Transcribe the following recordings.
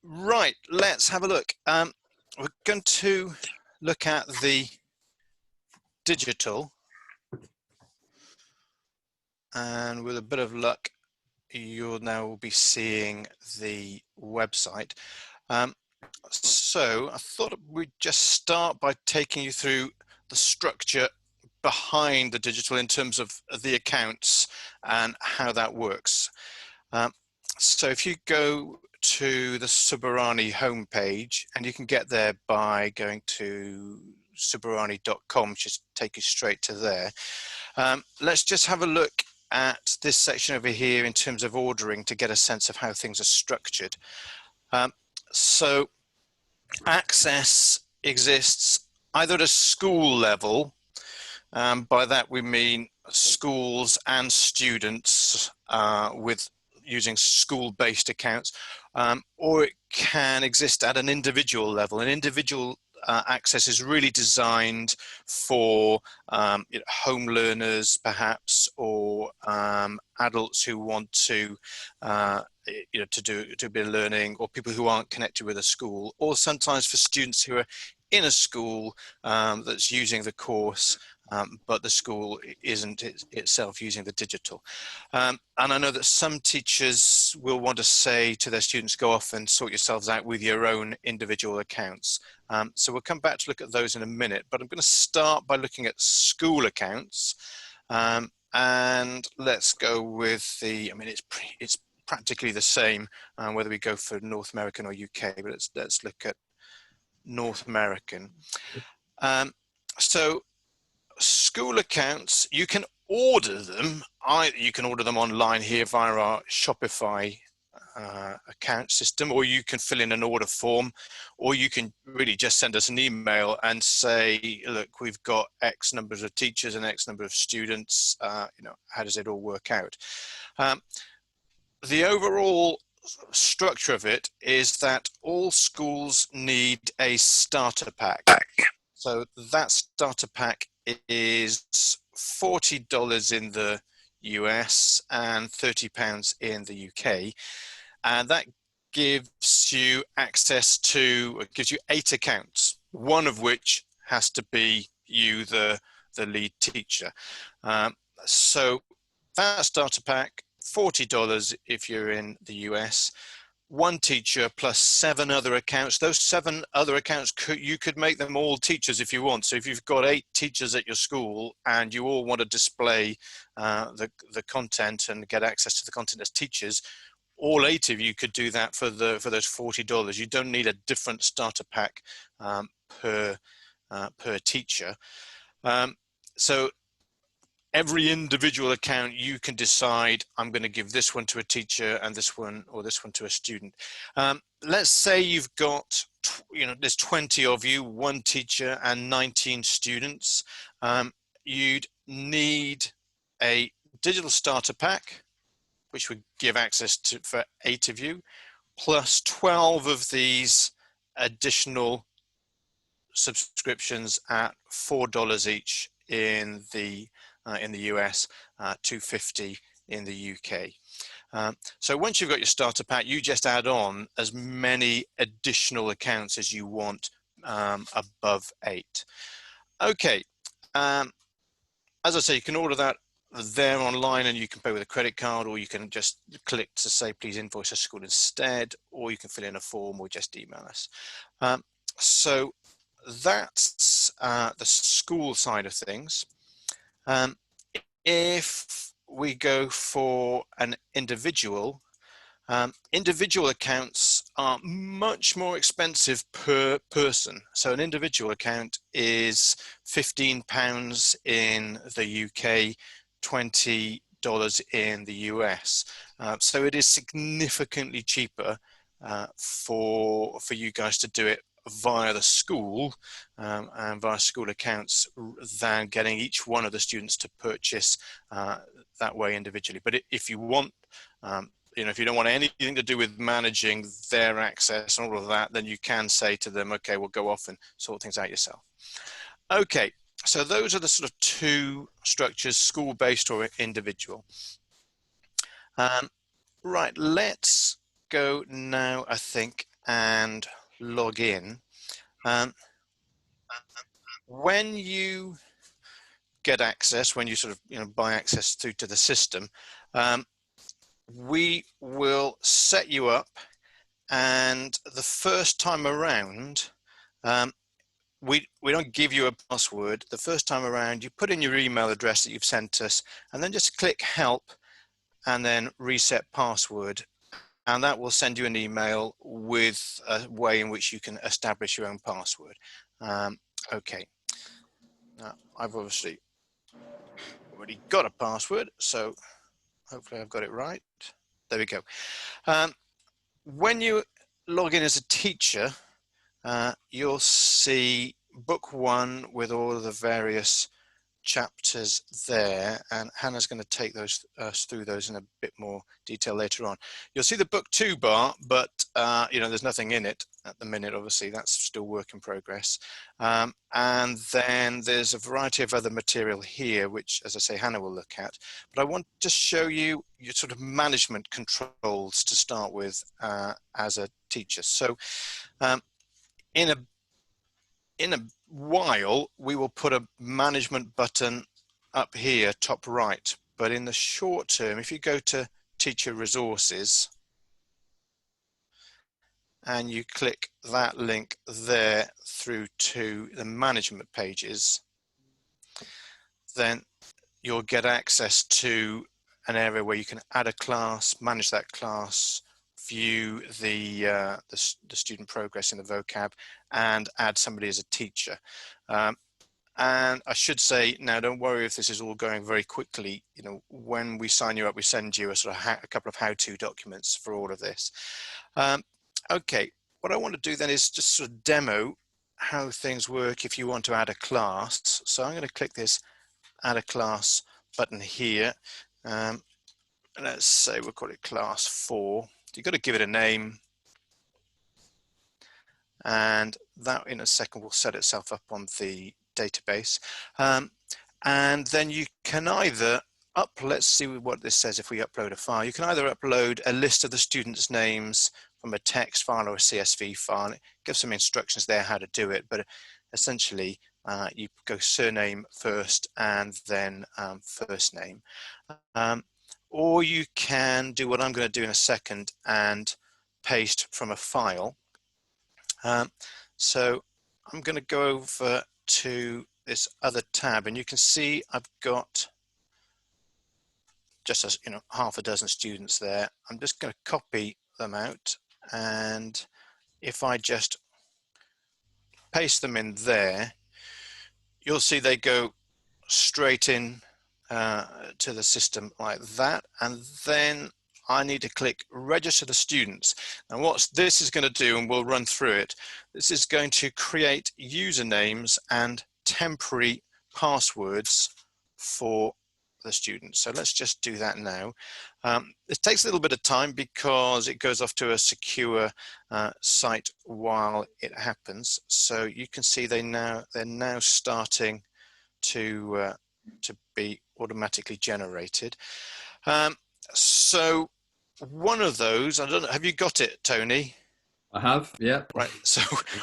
Right, let's have a look. We're going to look at the digital, and with a bit of luck, you'll now be seeing the website. So I thought we'd just start by taking you through the structure behind the digital in terms of the accounts and how that works. So if you go to the Suburani homepage, and you can get there by going to suburani.com, which just take you straight to there. Let's just have a look at this section over here in terms of ordering to get a sense of how things are structured. So access exists either at a school level, by that we mean schools and students with using school-based accounts, or it can exist at an individual level. An individual access is really designed for home learners perhaps, or adults who want to do a bit of learning, or people who aren't connected with a school, or sometimes for students who are in a school that's using the course, but the school isn't itself using the digital. And I know that some teachers will want to say to their students, go off and sort yourselves out with your own individual accounts. So we'll come back to look at those in a minute, but I'm going to start by looking at school accounts. And let's go with the, I mean, it's practically the same whether we go for North American or UK, but let's look at North American. So school accounts, you can order them. You can order them online here via our Shopify account system, or you can fill in an order form, or you can really just send us an email and say, look, we've got X numbers of teachers and X number of students. How does it all work out? The overall structure of it is that all schools need a starter pack. So that starter pack is $40 in the US and £30 in the UK. And that gives you access to, it gives you 8 accounts, one of which has to be you, the lead teacher. So that starter pack, $40 if you're in the US, 1 teacher plus 7 other accounts. Those 7 other accounts, you could make them all teachers if you want. So if you've got 8 teachers at your school and you all want to display the content and get access to the content as teachers, all 8 of you could do that for those $40. You don't need a different starter pack per teacher. So every individual account, you can decide, I'm going to give this one to a teacher and this one to a student. Let's say you've got, there's 20 of you, 1 teacher and 19 students. You'd need a digital starter pack, which would give access to for 8 of you, plus 12 of these additional subscriptions at $4 each in the US, $2.50 in the UK. So once you've got your starter pack, you just add on as many additional accounts as you want above 8. Okay, as I say, you can order that there online, and you can pay with a credit card, or you can just click to say, please invoice a school instead, or you can fill in a form or just email us. So that's the school side of things. If we go for an individual, individual accounts are much more expensive per person. So an individual account is £15 in the UK, $20 in the US. So it is significantly cheaper for you guys to do it via the school and via school accounts than getting each one of the students to purchase that way individually. But if you want, if you don't want anything to do with managing their access and all of that, then you can say to them, okay, we'll go off and sort things out yourself. Okay, so those are the sort of 2 structures, school-based or individual. Right, let's go now, I think, and log in. When you get access, when you sort of buy access through to the system, we will set you up, and the first time around, we don't give you a password. The first time around, you put in your email address that you've sent us, and then just click help and then reset password, and that will send you an email with a way in which you can establish your own password. Okay, now I've obviously already got a password, so hopefully I've got it right. There we go. When you log in as a teacher, you'll see book 1 with all of the various chapters there, and Hannah's going to take us through those in a bit more detail later on. You'll see the book 2 bar, but there's nothing in it at the minute. Obviously, that's still work in progress. And then there's a variety of other material here, which, as I say, Hannah will look at. But I want to show you your sort of management controls to start with as a teacher. So in a while, we will put a management button up here, top right. But in the short term, if you go to Teacher Resources and you click that link there through to the management pages, then you'll get access to an area where you can add a class, manage that class, view the student progress in the vocab, and add somebody as a teacher. And I should say, now don't worry if this is all going very quickly. When we sign you up, we send you a couple of how-to documents for all of this. Okay, what I want to do then is just sort of demo how things work if you want to add a class. So I'm going to click this add a class button here. Let's say we'll call it class 4. You've got to give it a name, and that in a second will set itself up on the database. And then you can either let's see what this says if we upload a file. You can either upload a list of the students' names from a text file or a CSV file. It gives some instructions there how to do it, but essentially you go surname first and then first name. Or you can do what I'm going to do in a second and paste from a file. So I'm going to go over to this other tab, and you can see I've got just half a dozen students there. I'm just going to copy them out, and if I just paste them in there, you'll see they go straight in to the system like that, and then I need to click register the students. And what this is going to do, and we'll run through it, this is going to create usernames and temporary passwords for the students. So let's just do that now. It takes a little bit of time because it goes off to a secure site while it happens. So you can see they're now starting to be automatically generated. So one of those, I don't know, have you got it, Tony? I have, yeah. Right, so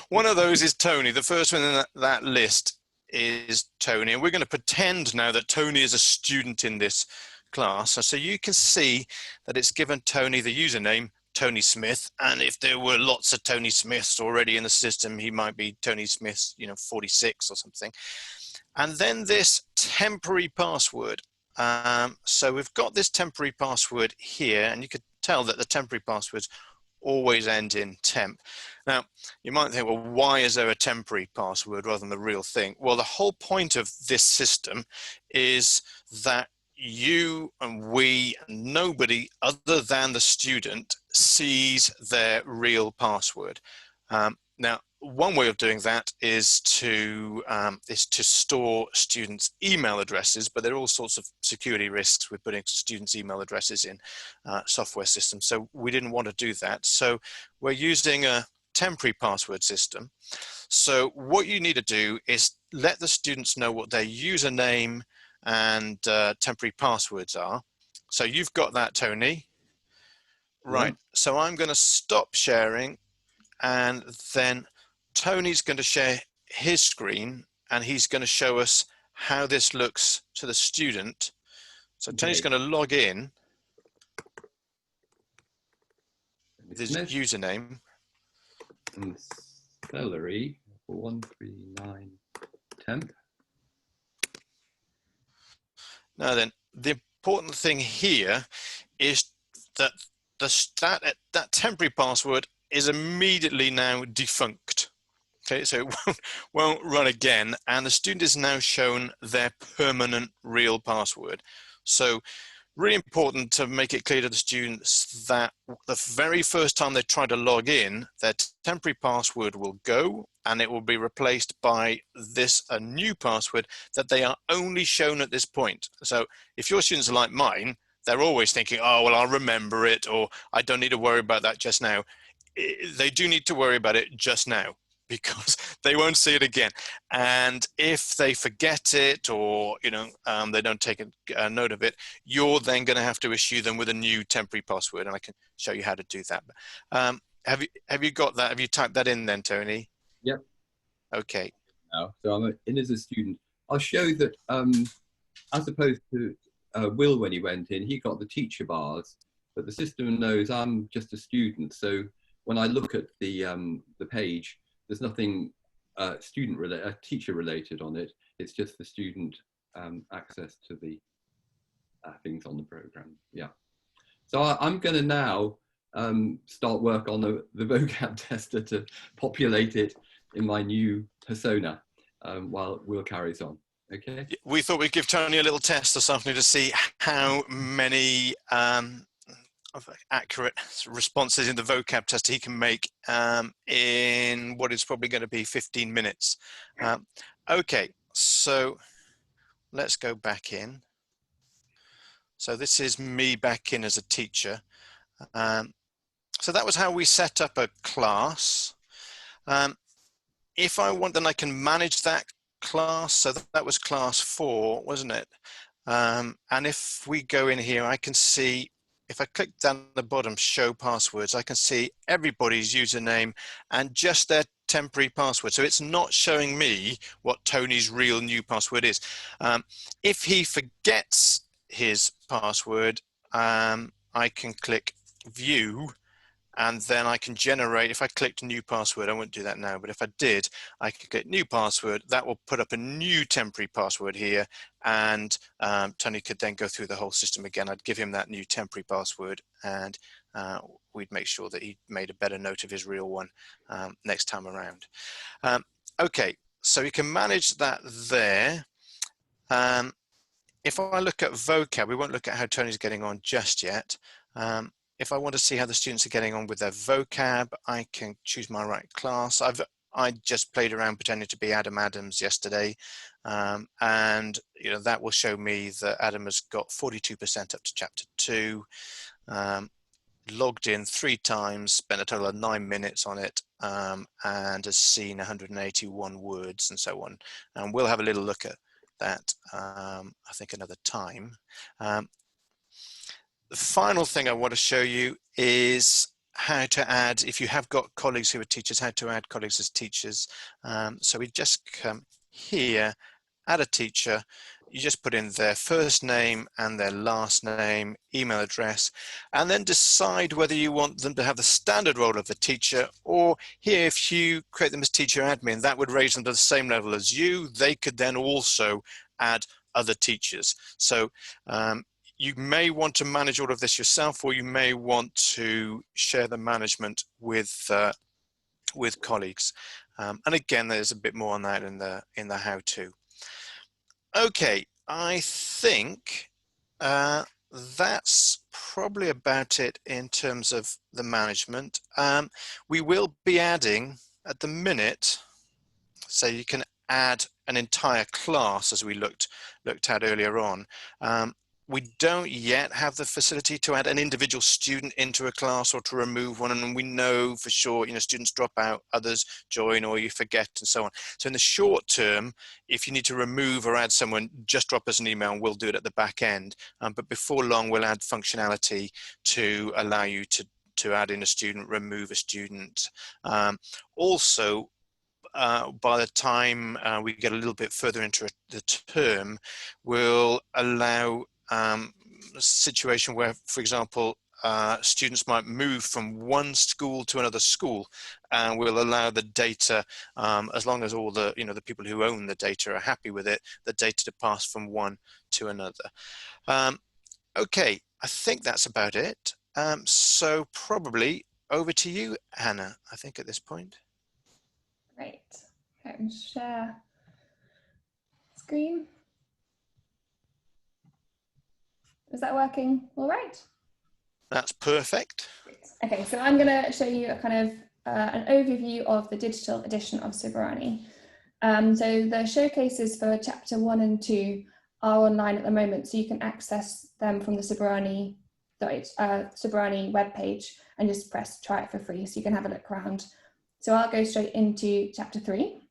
one of those is Tony. The first one in that list is Tony, and we're going to pretend now that Tony is a student in this class. So you can see that it's given Tony the username Tony Smith, and if there were lots of Tony Smiths already in the system, he might be Tony Smith 46 or something. And then this temporary password. So we've got this temporary password here, and you could tell that the temporary passwords always end in temp. Now, you might think, well, why is there a temporary password rather than the real thing? Well, the whole point of this system is that you and we, and nobody other than the student sees their real password. Now, one way of doing that is to store students' email addresses, but there are all sorts of security risks with putting students' email addresses in software systems. So we didn't want to do that. So we're using a temporary password system. So what you need to do is let the students know what their username and temporary passwords are. So you've got that, Tony. Right. So I'm going to stop sharing. and then Tony's going to share his screen, and he's going to show us how this looks to the student. So Tony's going to log in with his username. Ancillary 139 temp. Now then, the important thing here is that that temporary password is immediately now defunct. Okay, so it won't run again, and the student is now shown their permanent real password. So really important to make it clear to the students that the very first time they try to log in, their temporary password will go, and it will be replaced by a new password that they are only shown at this point. So if your students are like mine, they're always thinking, oh, well, I'll remember it, or I don't need to worry about that just now. They do need to worry about it just now, because they won't see it again. And if they forget it, or they don't take a note of it, you're then going to have to issue them with a new temporary password, and I can show you how to do that. Have you got that? Have you typed that in then, Tony? Yep. Okay. Now, so I'm in as a student. I'll show that as opposed to Will when he went in, he got the teacher bars, but the system knows I'm just a student. So when I look at the page, there's nothing teacher related on it. It's just the student access to the things on the program. Yeah. So I'm going to now start work on the vocab tester to populate it in my new persona while Will carries on. Okay. We thought we'd give Tony a little test or something to see how many accurate responses in the vocab tester he can make in what is probably going to be 15 minutes. Okay, so let's go back in. So this is me back in as a teacher. So that was how we set up a class. If I want, then I can manage that class. So that was class 4, wasn't it? And if we go in here, I can see, if I click down the bottom, show passwords, I can see everybody's username and just their temporary password. So it's not showing me what Tony's real new password is. If he forgets his password, I can click view, and then I can generate, if I clicked new password, I won't do that now, but if I did, I could click new password. That will put up a new temporary password here, and Tony could then go through the whole system again. I'd give him that new temporary password, and we'd make sure that he made a better note of his real one next time around. Okay, so you can manage that there. If I look at vocab, we won't look at how Tony's getting on just yet. If I want to see how the students are getting on with their vocab, I can choose my right class. I just played around pretending to be Adam Adams yesterday, and that will show me that Adam has got 42% up to chapter 2, logged in 3 times, spent a total of 9 minutes on it, and has seen 181 words and so on. And we'll have a little look at that, I think, another time. The final thing I want to show you is how to add, if you have got colleagues who are teachers, how to add colleagues as teachers. So we just come here, add a teacher. You just put in their first name and their last name, email address, and then decide whether you want them to have the standard role of the teacher, or here, if you create them as teacher admin, that would raise them to the same level as you. They could then also add other teachers. So you may want to manage all of this yourself, or you may want to share the management with colleagues. And again, there's a bit more on that in the how-to. Okay, I think that's probably about it in terms of the management. We will be adding at the minute, so you can add an entire class as we looked at earlier on. We don't yet have the facility to add an individual student into a class or to remove one, and we know for sure, students drop out, others join, or you forget, and so on. So in the short term, if you need to remove or add someone, just drop us an email and we'll do it at the back end. But before long, we'll add functionality to allow you to to add in a student, remove a student. Also, by the time we get a little bit further into the term, we'll allow a situation where, for example, students might move from one school to another school, and we'll allow the data, as long as all the the people who own the data are happy with it, the data to pass from one to another. Okay, I think that's about it. So probably over to you, Hannah, I think at this point. Great. Okay, I'm share screen. Is that working all right? That's perfect. Okay, so I'm going to show you a kind of an overview of the digital edition of Suburani. So the showcases for chapter 1 and 2 are online at the moment, so you can access them from the Suburani webpage and just press try it for free, so you can have a look around. So I'll go straight into chapter 3.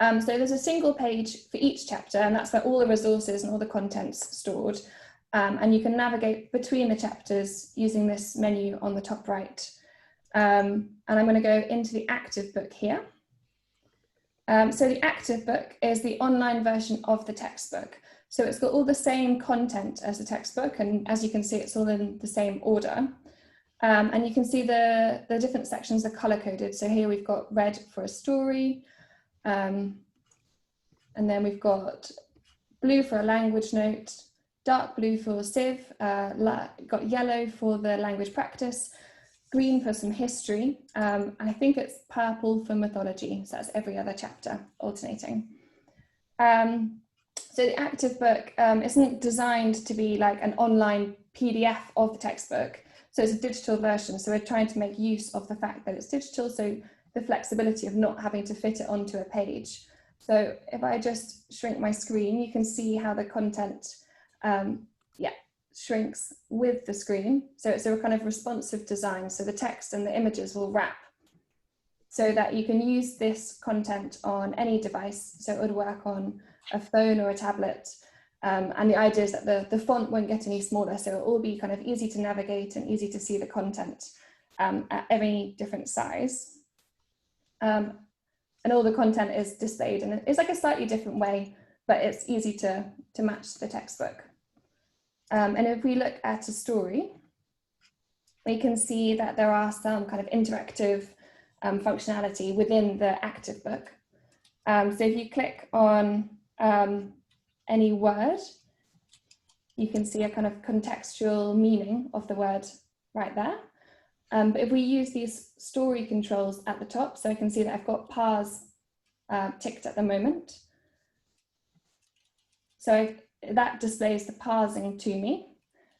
So there's a single page for each chapter, and that's where all the resources and all the content's stored. And you can navigate between the chapters using this menu on the top right. And I'm going to go into the active book here. So the active book is the online version of the textbook. So it's got all the same content as the textbook, and as you can see, it's all in the same order. And you can see the different sections are color coded. So here we've got red for a story, and then we've got blue for a language note, dark blue for civ, got yellow for the language practice, green for some history, and I think it's purple for mythology. So that's every other chapter alternating. So the active book isn't designed to be like an online PDF of the textbook. So it's a digital version. So we're trying to make use of the fact that it's digital. So the flexibility of not having to fit it onto a page. So if I just shrink my screen, you can see how the content shrinks with the screen. So it's a kind of responsive design. So the text and the images will wrap so that you can use this content on any device. So it would work on a phone or a tablet. And the idea is that the font won't get any smaller, so it'll all be kind of easy to navigate and easy to see the content at any different size. And all the content is displayed, and it's like a slightly different way, but it's easy to match the textbook. And if we look at a story, we can see that there are some kind of interactive functionality within the active book. So if you click on any word, you can see a kind of contextual meaning of the word right there. But if we use these story controls at the top, so I can see that I've got parse ticked at the moment. So that displays the parsing to me.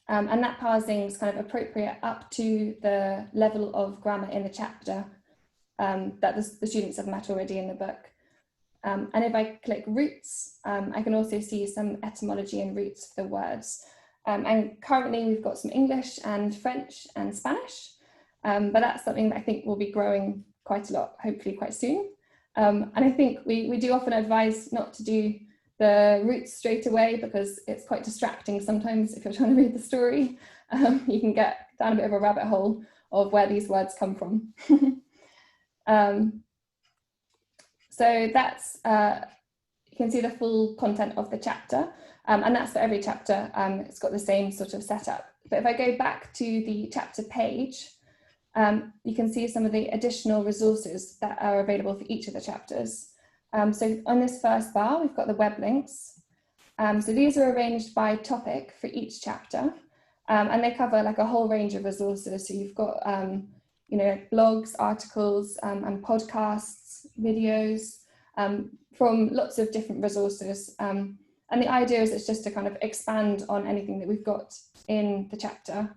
And that parsing is kind of appropriate up to the level of grammar in the chapter that the students have met already in the book. And if I click roots, I can also see some etymology and roots for the words. And currently we've got some English and French and Spanish, but that's something that I think will be growing quite a lot, hopefully quite soon. And I think we do often advise not to do the roots straight away because it's quite distracting sometimes if you're trying to read the story. You can get down a bit of a rabbit hole of where these words come from. So that's, you can see the full content of the chapter, and that's for every chapter. It's got the same sort of setup. But if I go back to the chapter page, you can see some of the additional resources that are available for each of the chapters. So on this first bar, we've got the web links. So these are arranged by topic for each chapter, and they cover like a whole range of resources. So you've got, you know, blogs, articles, and podcasts, videos from lots of different resources. And the idea is it's just to kind of expand on anything that we've got in the chapter.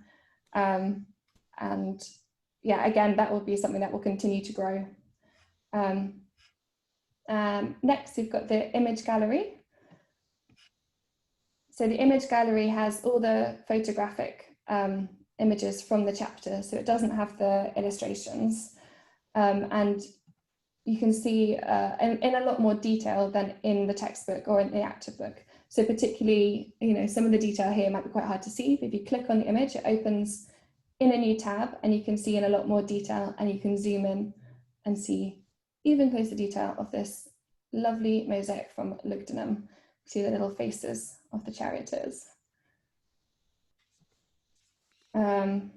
And yeah, again, that will be something that will continue to grow. Next, we've got the image gallery. So the image gallery has all the photographic images from the chapter, so it doesn't have the illustrations. And you can see in a lot more detail than in the textbook or in the active book. So particularly, you know, some of the detail here might be quite hard to see. If you click on the image, it opens in a new tab, and you can see in a lot more detail, and you can zoom in and see even closer detail of this lovely mosaic from Lugdunum. See the little faces of the charioteers. And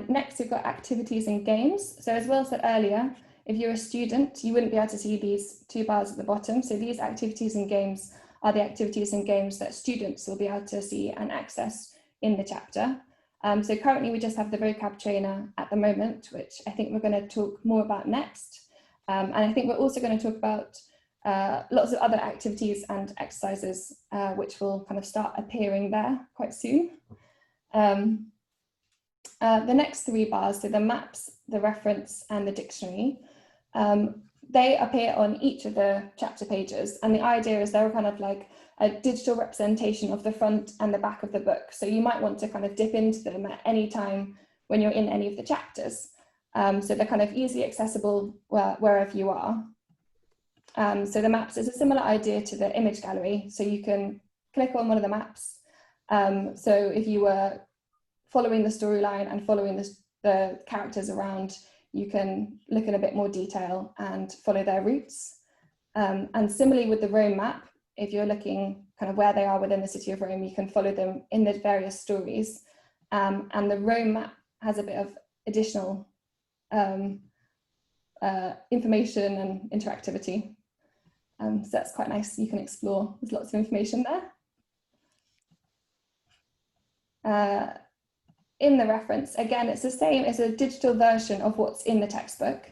next we've got activities and games. So as Will said earlier, if you're a student, you wouldn't be able to see these two bars at the bottom. So these activities and games are the activities and games that students will be able to see and access in the chapter. So currently we just have the Vocab Trainer at the moment, which I think we're going to talk more about next. And I think we're also going to talk about lots of other activities and exercises, which will kind of start appearing there quite soon. The next three bars, so the maps, the reference and the dictionary, they appear on each of the chapter pages. And the idea is they're kind of like a digital representation of the front and the back of the book. So you might want to kind of dip into them at any time when you're in any of the chapters. So they're kind of easily accessible wherever you are. So the maps is a similar idea to the image gallery. So you can click on one of the maps. So if you were following the storyline and following the characters around, you can look in a bit more detail and follow their routes. And similarly with the Rome map, if you're looking kind of where they are within the city of Rome, you can follow them in the various stories. And the Rome map has a bit of additional information and interactivity. So that's quite nice. You can explore. There's lots of information there. In the reference, again, it's the same. It's a digital version of what's in the textbook.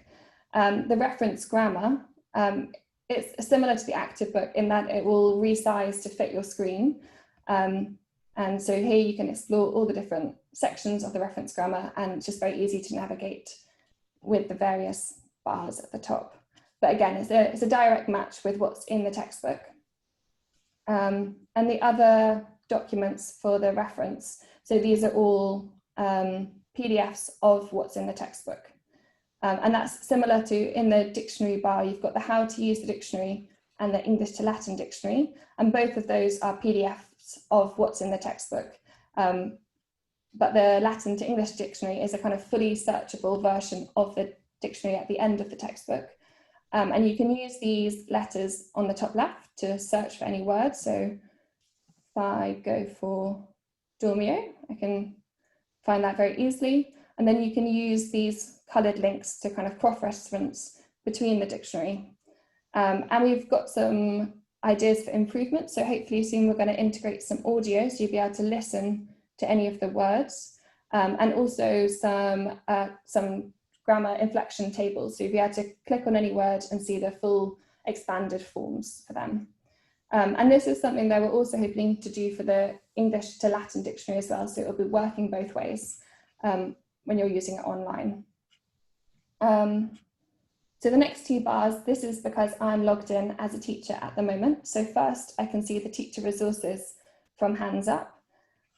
The reference grammar, it's similar to the active book in that it will resize to fit your screen. And so here you can explore all the different sections of the reference grammar, and it's just very easy to navigate with the various bars at the top. But again, it's a direct match with what's in the textbook. And the other documents for the reference, so these are all PDFs of what's in the textbook. And that's similar to in the dictionary bar, you've got the how to use the dictionary and the English to Latin dictionary. And both of those are PDFs of what's in the textbook. But the Latin to English dictionary is a kind of fully searchable version of the dictionary at the end of the textbook. And you can use these letters on the top left to search for any words. So if I go for Dormio, I can find that very easily. And then you can use these coloured links to kind of cross-reference between the dictionary. And we've got some ideas for improvement. So hopefully soon we're going to integrate some audio, so you'll be able to listen to any of the words, and also some grammar inflection tables. So you'll be able to click on any word and see the full expanded forms for them. And this is something that we're also hoping to do for the English to Latin dictionary as well. So it'll be working both ways when you're using it online. So the next two bars, this is because I'm logged in as a teacher at the moment. So first I can see the teacher resources from Hands Up.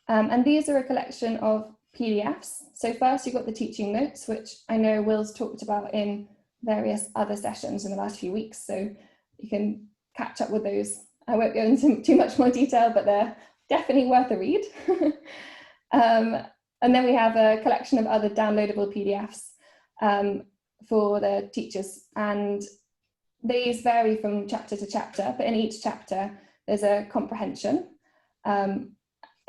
And these are a collection of PDFs. So first you've got the teaching notes, which I know Will's talked about in various other sessions in the last few weeks. So you can catch up with those. I won't go into too much more detail, but they're definitely worth a read. And then we have a collection of other downloadable PDFs for the teachers. And these vary from chapter to chapter, but in each chapter, there's a comprehension.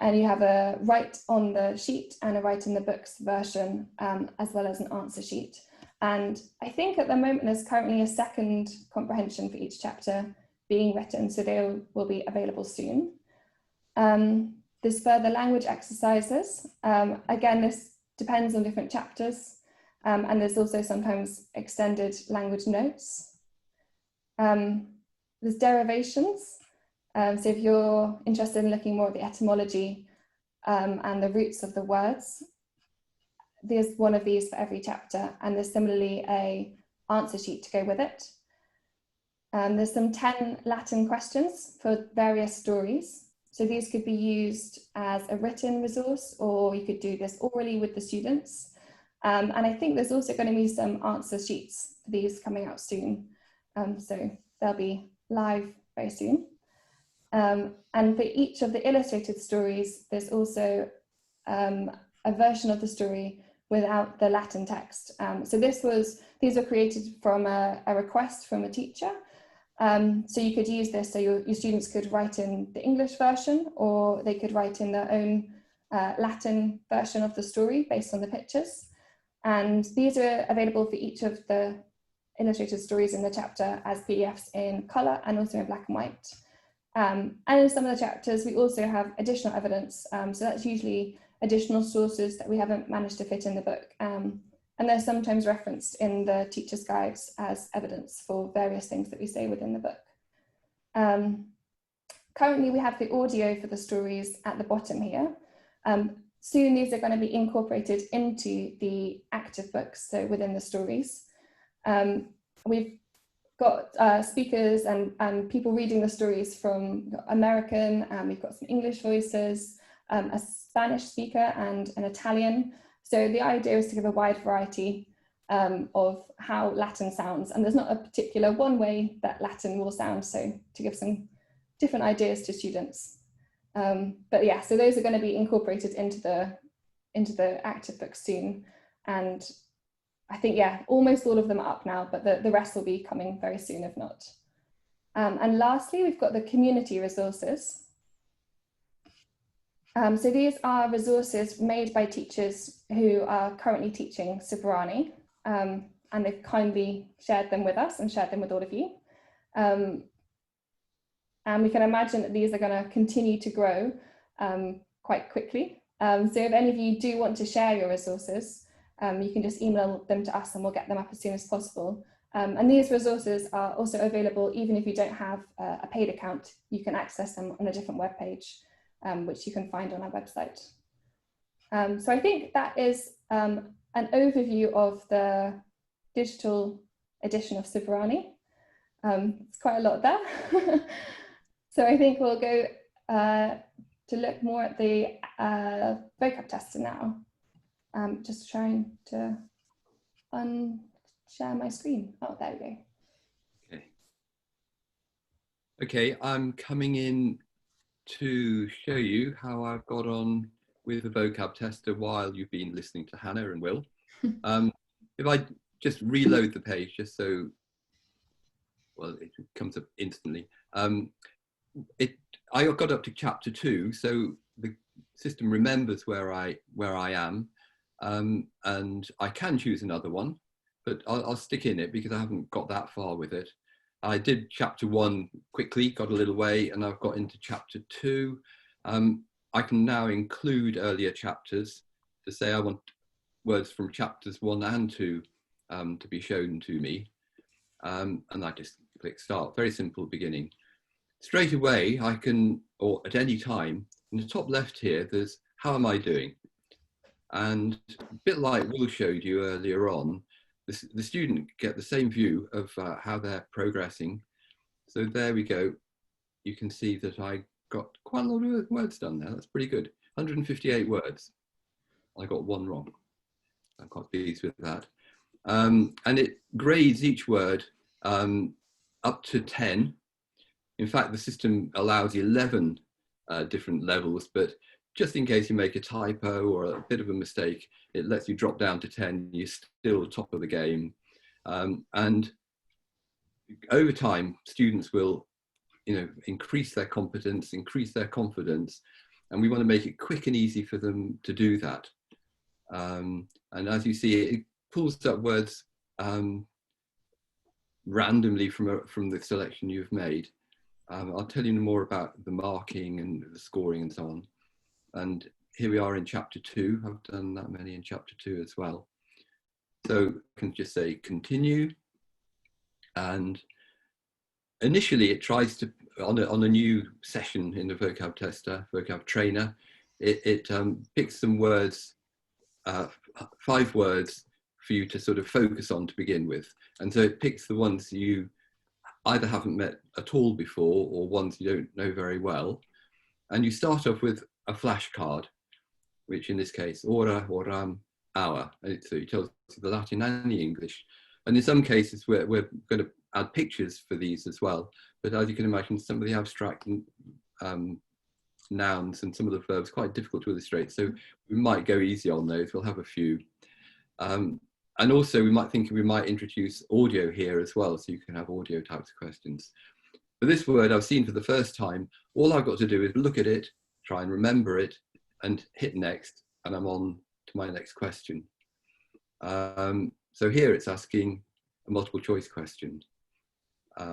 And you have a write on the sheet and a write in the books version, as well as an answer sheet. And I think at the moment, there's currently a second comprehension for each chapter being written, so they will be available soon. There's further language exercises. Again, this depends on different chapters. And there's also sometimes extended language notes. There's derivations. So if you're interested in looking more at the etymology and the roots of the words, there's one of these for every chapter, and there's similarly a answer sheet to go with it. There's some 10 Latin questions for various stories. So these could be used as a written resource, or you could do this orally with the students. And I think there's also going to be some answer sheets for these coming out soon. So they'll be live very soon. And for each of the illustrated stories, there's also a version of the story without the Latin text. So these were created from a request from a teacher. So you could use this, so your students could write in the English version, or they could write in their own Latin version of the story based on the pictures. And these are available for each of the illustrated stories in the chapter as PDFs in colour and also in black and white. And in some of the chapters, we also have additional evidence. So that's usually additional sources that we haven't managed to fit in the book. And they're sometimes referenced in the teacher's guides as evidence for various things that we say within the book. Currently, we have the audio for the stories at the bottom here. Soon, these are going to be incorporated into the active books, so within the stories. We've got speakers and people reading the stories from American, we've got some English voices, a Spanish speaker and an Italian. So the idea is to give a wide variety of how Latin sounds, and there's not a particular one way that Latin will sound, so to give some different ideas to students. But yeah, so those are going to be incorporated into the active book soon, and I think, yeah, almost all of them are up now, but the rest will be coming very soon if not. And lastly, we've got the community resources. So these are resources made by teachers who are currently teaching Suburani, and they've kindly shared them with us and shared them with all of you. And we can imagine that these are going to continue to grow quite quickly. So if any of you do want to share your resources, you can just email them to us and we'll get them up as soon as possible. And these resources are also available even if you don't have a paid account. You can access them on a different web page, which you can find on our website. So I think that is an overview of the digital edition of Suburani. It's quite a lot there. So I think we'll go to look more at the Vocab Tester now. Just trying to unshare my screen. Oh, there we go. Okay. Okay, I'm coming in to show you how I've got on with the Vocab Tester while you've been listening to Hannah and Will. If I just reload the page, just so, well, it comes up instantly. I got up to chapter 2, so the system remembers where I am. And I can choose another one, but I'll stick in it because I haven't got that far with it. I did chapter 1 quickly, got a little way, and I've got into chapter 2. I can now include earlier chapters to say I want words from chapters 1 and 2 to be shown to me. And I just click start, very simple beginning. Straight away, I can, or at any time, in the top left here, there's how am I doing? And a bit like Will showed you earlier on, the student get the same view of how they're progressing. So there we go. You can see that I got quite a lot of words done there. That's pretty good. 158 words. I got one wrong. I'm quite pleased with that. And it grades each word up to 10. In fact, the system allows 11 different levels, but just in case you make a typo or a bit of a mistake, it lets you drop down to 10. You're still top of the game. And over time, students will, increase their competence, increase their confidence, and we want to make it quick and easy for them to do that. And as you see, it pulls up words randomly from the selection you've made. I'll tell you more about the marking and the scoring and so on. And here we are in chapter 2. I've done that many in chapter 2 as well. So I can just say continue. And initially it tries to, on a new session in the Vocab Tester, Vocab Trainer, it picks some words, 5 words for you to sort of focus on to begin with. And so it picks the ones you either haven't met at all before or ones you don't know very well. And you start off with a flashcard, which in this case, ora, oram, hour. So it tells you the Latin and the English. And in some cases, we're going to add pictures for these as well. But as you can imagine, some of the abstract nouns and some of the verbs quite difficult to illustrate. So we might go easy on those. We'll have a few. And also we might introduce audio here as well, so you can have audio types of questions. For this word I've seen for the first time, all I've got to do is look at it, try and remember it, and hit next, and I'm on to my next question. So here it's asking a multiple choice question.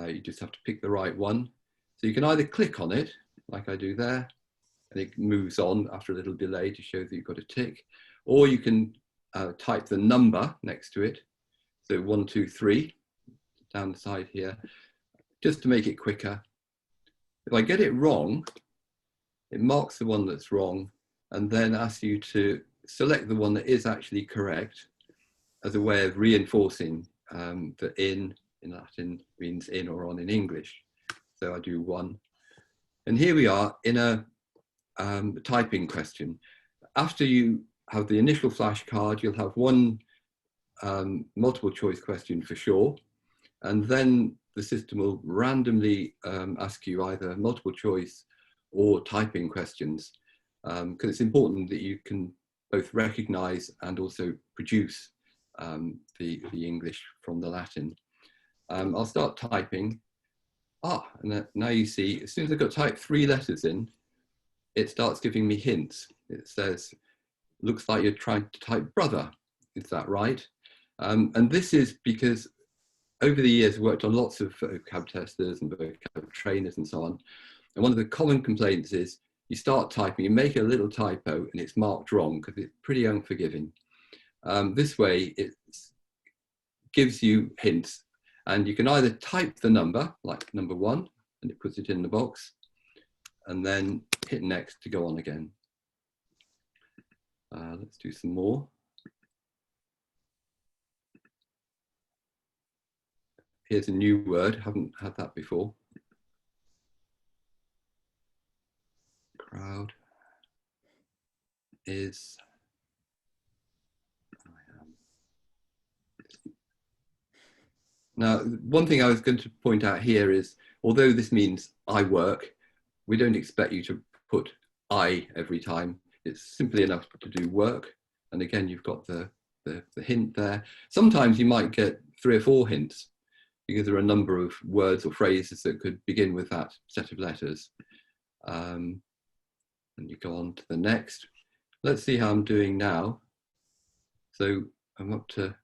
You just have to pick the right one. So you can either click on it, like I do there, and it moves on after a little delay to show that you've got a tick, or you can type the number next to it. So 1, 2, 3 down the side here, just to make it quicker. If I get it wrong, it marks the one that's wrong and then asks you to select the one that is actually correct as a way of reinforcing that in Latin means in or on in English. So I do 1. And here we are in a typing question. After you have the initial flashcard, you'll have one multiple choice question for sure, and then the system will randomly ask you either multiple choice or typing questions, because it's important that you can both recognize and also produce the English from the Latin. I'll start typing. And now you see, as soon as I've got type 3 letters in, it starts giving me hints. It says, looks like you're trying to type brother. Is that right? And this is because over the years, I've worked on lots of vocab testers and vocab trainers and so on. And one of the common complaints is you start typing, you make a little typo and it's marked wrong because it's pretty unforgiving. This way, it gives you hints. And you can either type the number, like number 1, and it puts it in the box, and then hit next to go on again. Let's do some more. Here's a new word, haven't had that before. Crowd is, now, one thing I was going to point out here is, although this means I work, we don't expect you to put I every time. It's simply enough to do work. And again, you've got the hint there. Sometimes you might get 3 or 4 hints because there are a number of words or phrases that could begin with that set of letters. And you go on to the next. Let's see how I'm doing now. So I'm up to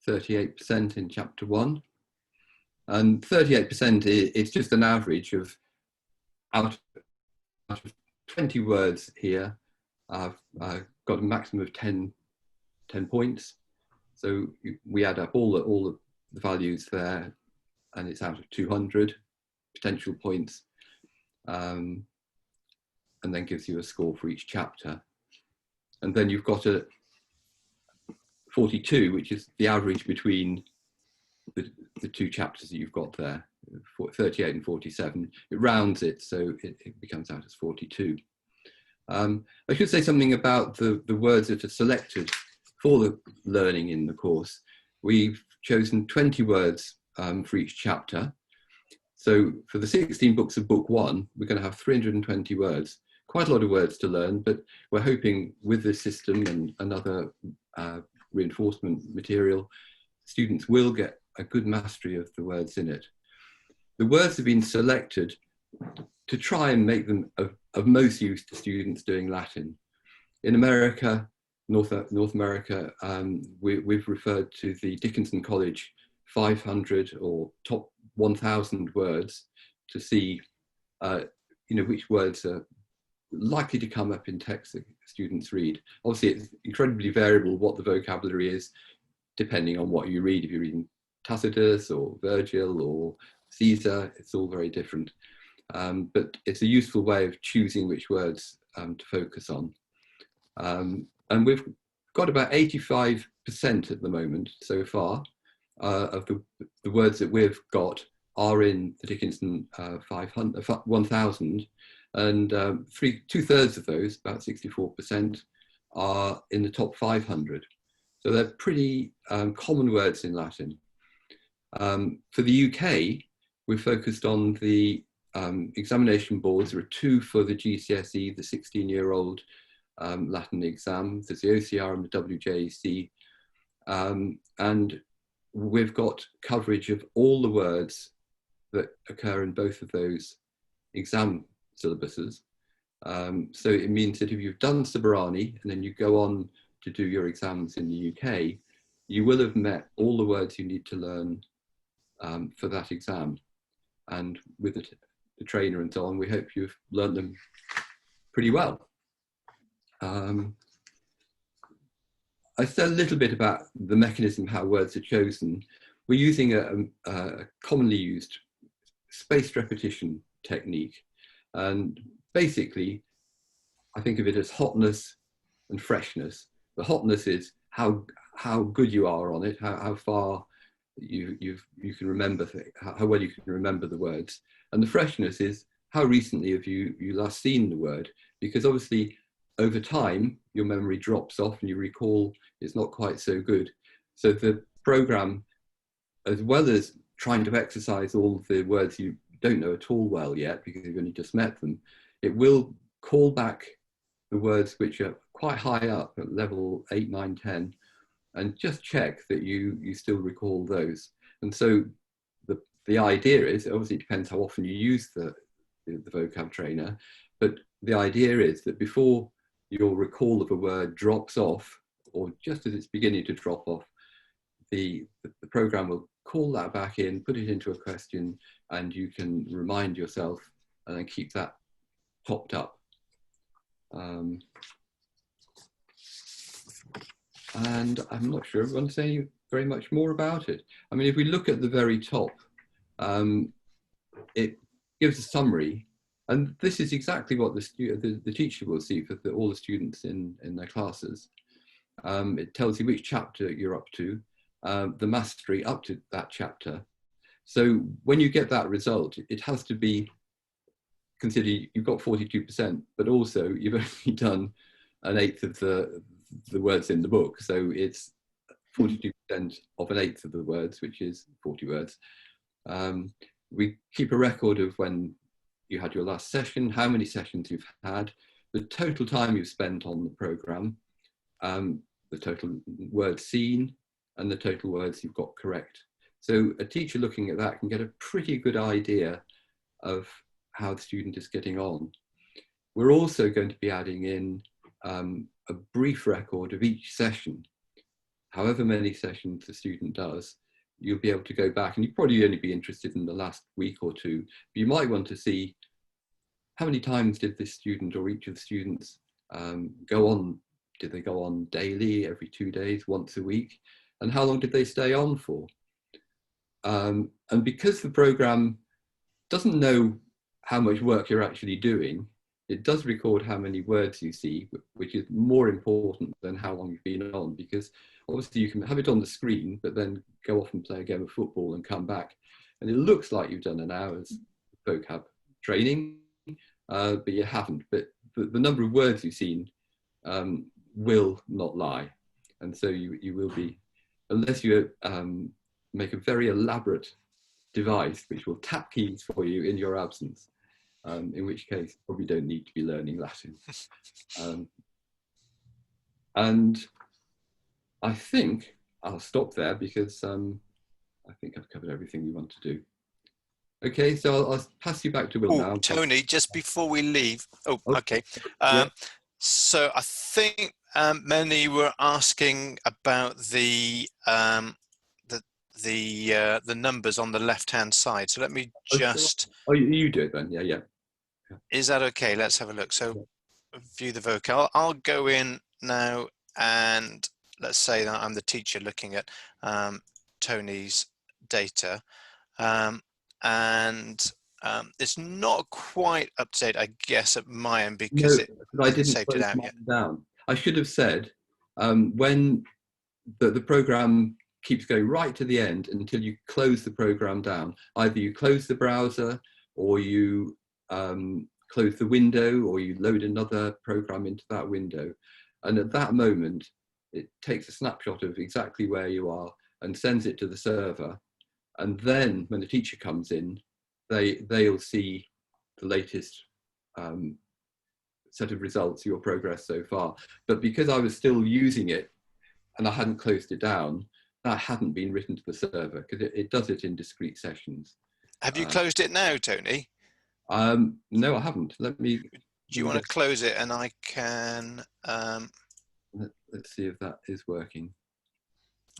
38% in chapter 1, and 38% is just an average of out of 20 words here. I've got a maximum of 10 points. So we add up all the values there, and it's out of 200 potential points, and then gives you a score for each chapter. And then you've got a 42, which is the average between the 2 chapters that you've got there, 38 and 47. It rounds it, so it becomes out as 42. I should say something about the words that are selected for the learning in the course. We've chosen 20 words for each chapter. So for the 16 books of book 1, we're going to have 320 words. Quite a lot of words to learn, but we're hoping with this system and other reinforcement material, students will get a good mastery of the words in it. The words have been selected to try and make them of most use to students doing Latin. In America, North America, we've referred to the Dickinson College 500 or top 1,000 words to see which words are likely to come up in text that students read. Obviously, it's incredibly variable what the vocabulary is, depending on what you read. If you're reading Tacitus or Virgil or Caesar, it's all very different. But it's a useful way of choosing which words to focus on. And we've got about 85% at the moment so far of the words that we've got are in the Dickinson 1,000. And 2/3 of those, about 64%, are in the top 500. So they're pretty common words in Latin. For the UK, we're focused on the examination boards. There are 2 for the GCSE, the 16-year-old Latin exam. There's the OCR and the WJEC. And we've got coverage of all the words that occur in both of those exam syllabuses. So it means that if you've done Suburani and then you go on to do your exams in the UK, you will have met all the words you need to learn for that exam. And with the trainer and so on, we hope you've learned them pretty well. I said a little bit about the mechanism, how words are chosen. We're using a commonly used spaced repetition technique. And basically, I think of it as hotness and freshness. The hotness is how good you are on it, how far you can remember, how well you can remember the words. And the freshness is how recently have you last seen the word? Because obviously, over time, your memory drops off and you recall it's not quite so good. So the program, as well as trying to exercise all the words you don't know at all well yet, because you've only just met them, it will call back the words which are quite high up at level 8, 9, 10, and just check that you still recall those. And so the idea is, obviously it depends how often you use the Vocab Trainer, but the idea is that before your recall of a word drops off, or just as it's beginning to drop off, the program will call that back in, put it into a question, and you can remind yourself and then keep that topped up. And I'm not sure everyone's saying very much more about it. I mean, if we look at the very top, it gives a summary. And this is exactly what the teacher will see for all the students in their classes. It tells you which chapter you're up to, the mastery up to that chapter. So when you get that result, it has to be, consider you've got 42%, but also you've only done 1/8 of the words in the book. So it's 42% of 1/8 of the words, which is 40 words. We keep a record of when you had your last session, how many sessions you've had, the total time you've spent on the program, the total words seen, and the total words you've got correct. So a teacher looking at that can get a pretty good idea of how the student is getting on. We're also going to be adding in a brief record of each session. However many sessions the student does, you'll be able to go back, and you'd probably only be interested in the last week or two, but you might want to see how many times did this student or each of the students go on. Did they go on daily, every 2 days, once a week? And how long did they stay on for? And because the program doesn't know how much work you're actually doing, it does record how many words you see, which is more important than how long you've been on, because obviously you can have it on the screen, but then go off and play a game of football and come back. And it looks like you've done an hour's vocab training, but you haven't. But the number of words you've seen will not lie. And so you will be, unless you make a very elaborate device which will tap keys for you in your absence, in which case you probably don't need to be learning Latin. And I think I'll stop there because I think I've covered everything we want to do. Okay, so I'll pass you back to Will now. Tony, just before we leave. Oh, okay. Yeah. So I think many were asking about the numbers on the left-hand side. So let me just. Oh, you do it then. Yeah. Is that okay? Let's have a look. So view the vocab. I'll go in now, and let's say that I'm the teacher looking at Tony's data, and it's not quite up to date, I guess, at my end because I didn't saved it out yet. Down. I should have said when the program keeps going right to the end until you close the program down. Either you close the browser, or you close the window, or you load another program into that window. And at that moment, it takes a snapshot of exactly where you are and sends it to the server. And then when the teacher comes in, they'll see the latest set of results, your progress so far. But because I was still using it and I hadn't closed it down, that hadn't been written to the server, because it does it in discrete sessions. Have you closed it now, Tony? No, I haven't. Let me. Do you want to close it, and I can? Let's see if that is working.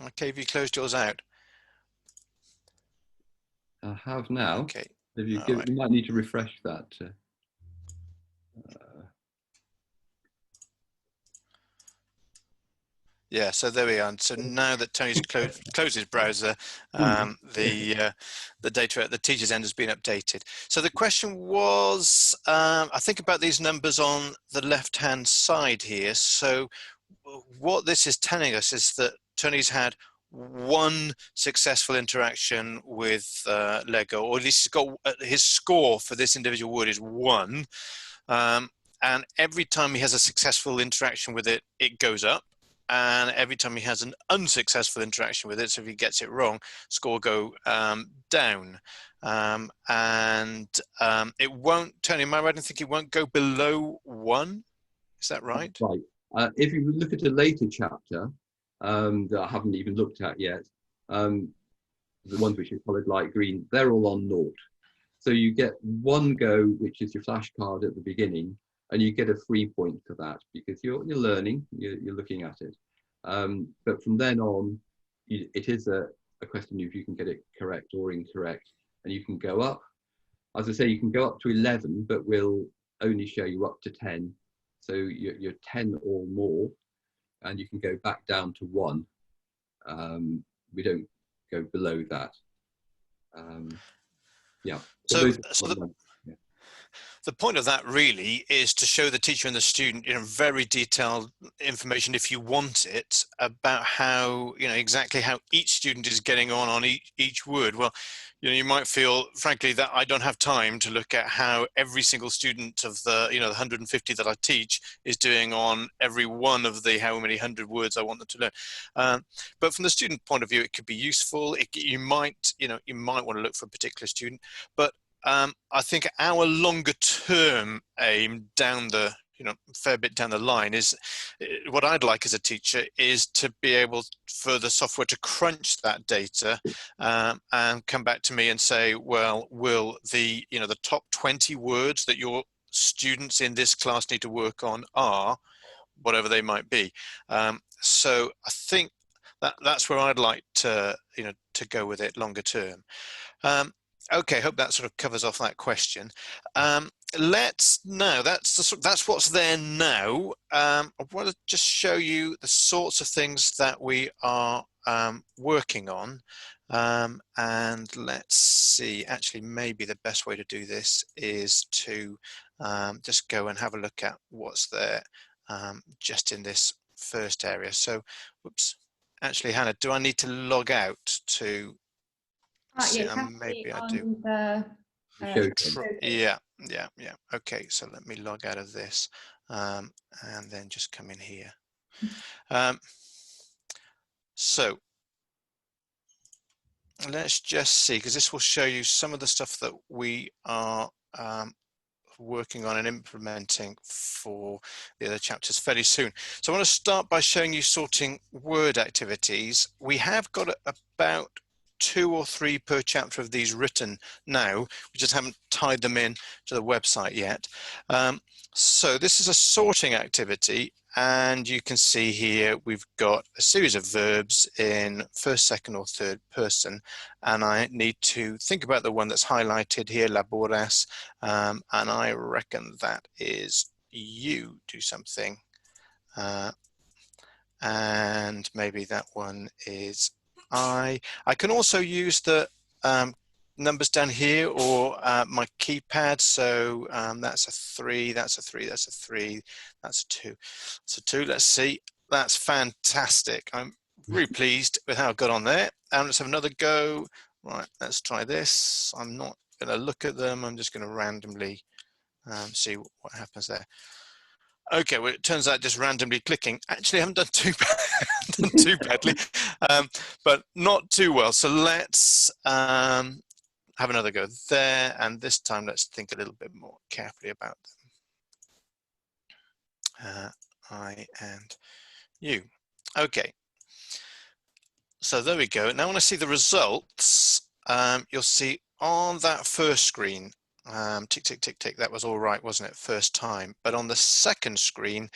Okay, have you closed yours out? I have now. Okay. If you give, right. you might need to refresh that. Yeah, so there we are. And so now that Tony's closed his browser, the data at the teacher's end has been updated. So the question was, I think about these numbers on the left-hand side here. So what this is telling us is that Tony's had one successful interaction with Lego, or at least he's got his score for this individual word is 1. And every time he has a successful interaction with it, it goes up. And every time he has an unsuccessful interaction with it, so if he gets it wrong, score will go down. It won't, Tony, am I right? I think it won't go below 1. Is that right? Right. If you look at a later chapter that I haven't even looked at yet, the ones which are coloured light green, they're all on 0. So you get 1 go, which is your flashcard at the beginning, and you get a free point for that because you're learning, you're looking at it. But from then on, it is a question of if you can get it correct or incorrect, and you can go up. As I say, you can go up to 11, but we'll only show you up to 10. So you're 10 or more, and you can go back down to 1. We don't go below that. Yeah. So the point of that really is to show the teacher and the student, very detailed information, if you want it, about how, exactly how each student is getting on each word. Well, you might feel, frankly, that I don't have time to look at how every single student of the, the 150 that I teach is doing on every one of the how many 100 words I want them to learn. But from the student point of view, it could be useful. You might want to look for a particular student, but I think our longer term aim down the, fair bit down the line is what I'd like as a teacher is to be able for the software to crunch that data and come back to me and say, well, will the, the top 20 words that your students in this class need to work on are whatever they might be. So I think that's where I'd like to, to go with it longer term. Okay, hope that sort of covers off that question. Let's now, that's what's there now. I want to just show you the sorts of things that we are working on. And let's see, actually, maybe the best way to do this is to just go and have a look at what's there just in this first area. So, whoops, actually, Hannah, do I need to log out to yeah, maybe I do. Yeah. Okay, so let me log out of this and then just come in here. So let's just see, because this will show you some of the stuff that we are working on and implementing for the other chapters fairly soon. So I want to start by showing you sorting word activities. We have got about 2 or 3 per chapter of these written now. We just haven't tied them in to the website yet. So this is a sorting activity, and you can see here we've got a series of verbs in first, second, or third person, and I need to think about the one that's highlighted here, laboras, and I reckon that is you do something, and maybe that one is I can also use the numbers down here or my keypad. So that's a 3, that's a 3, that's a 3, that's a 2. So 2, let's see. That's fantastic. I'm really pleased with how I got on there. And let's have another go. Right, let's try this. I'm not going to look at them. I'm just going to randomly see what happens there. Okay, well, it turns out just randomly clicking. Actually, I haven't done too badly, but not too well. So let's have another go there, and this time let's think a little bit more carefully about them. I and you. Okay. So there we go. Now when I see the results, you'll see on that first screen, tick, tick, tick, tick, that was all right, wasn't it, first time? But on the second screen,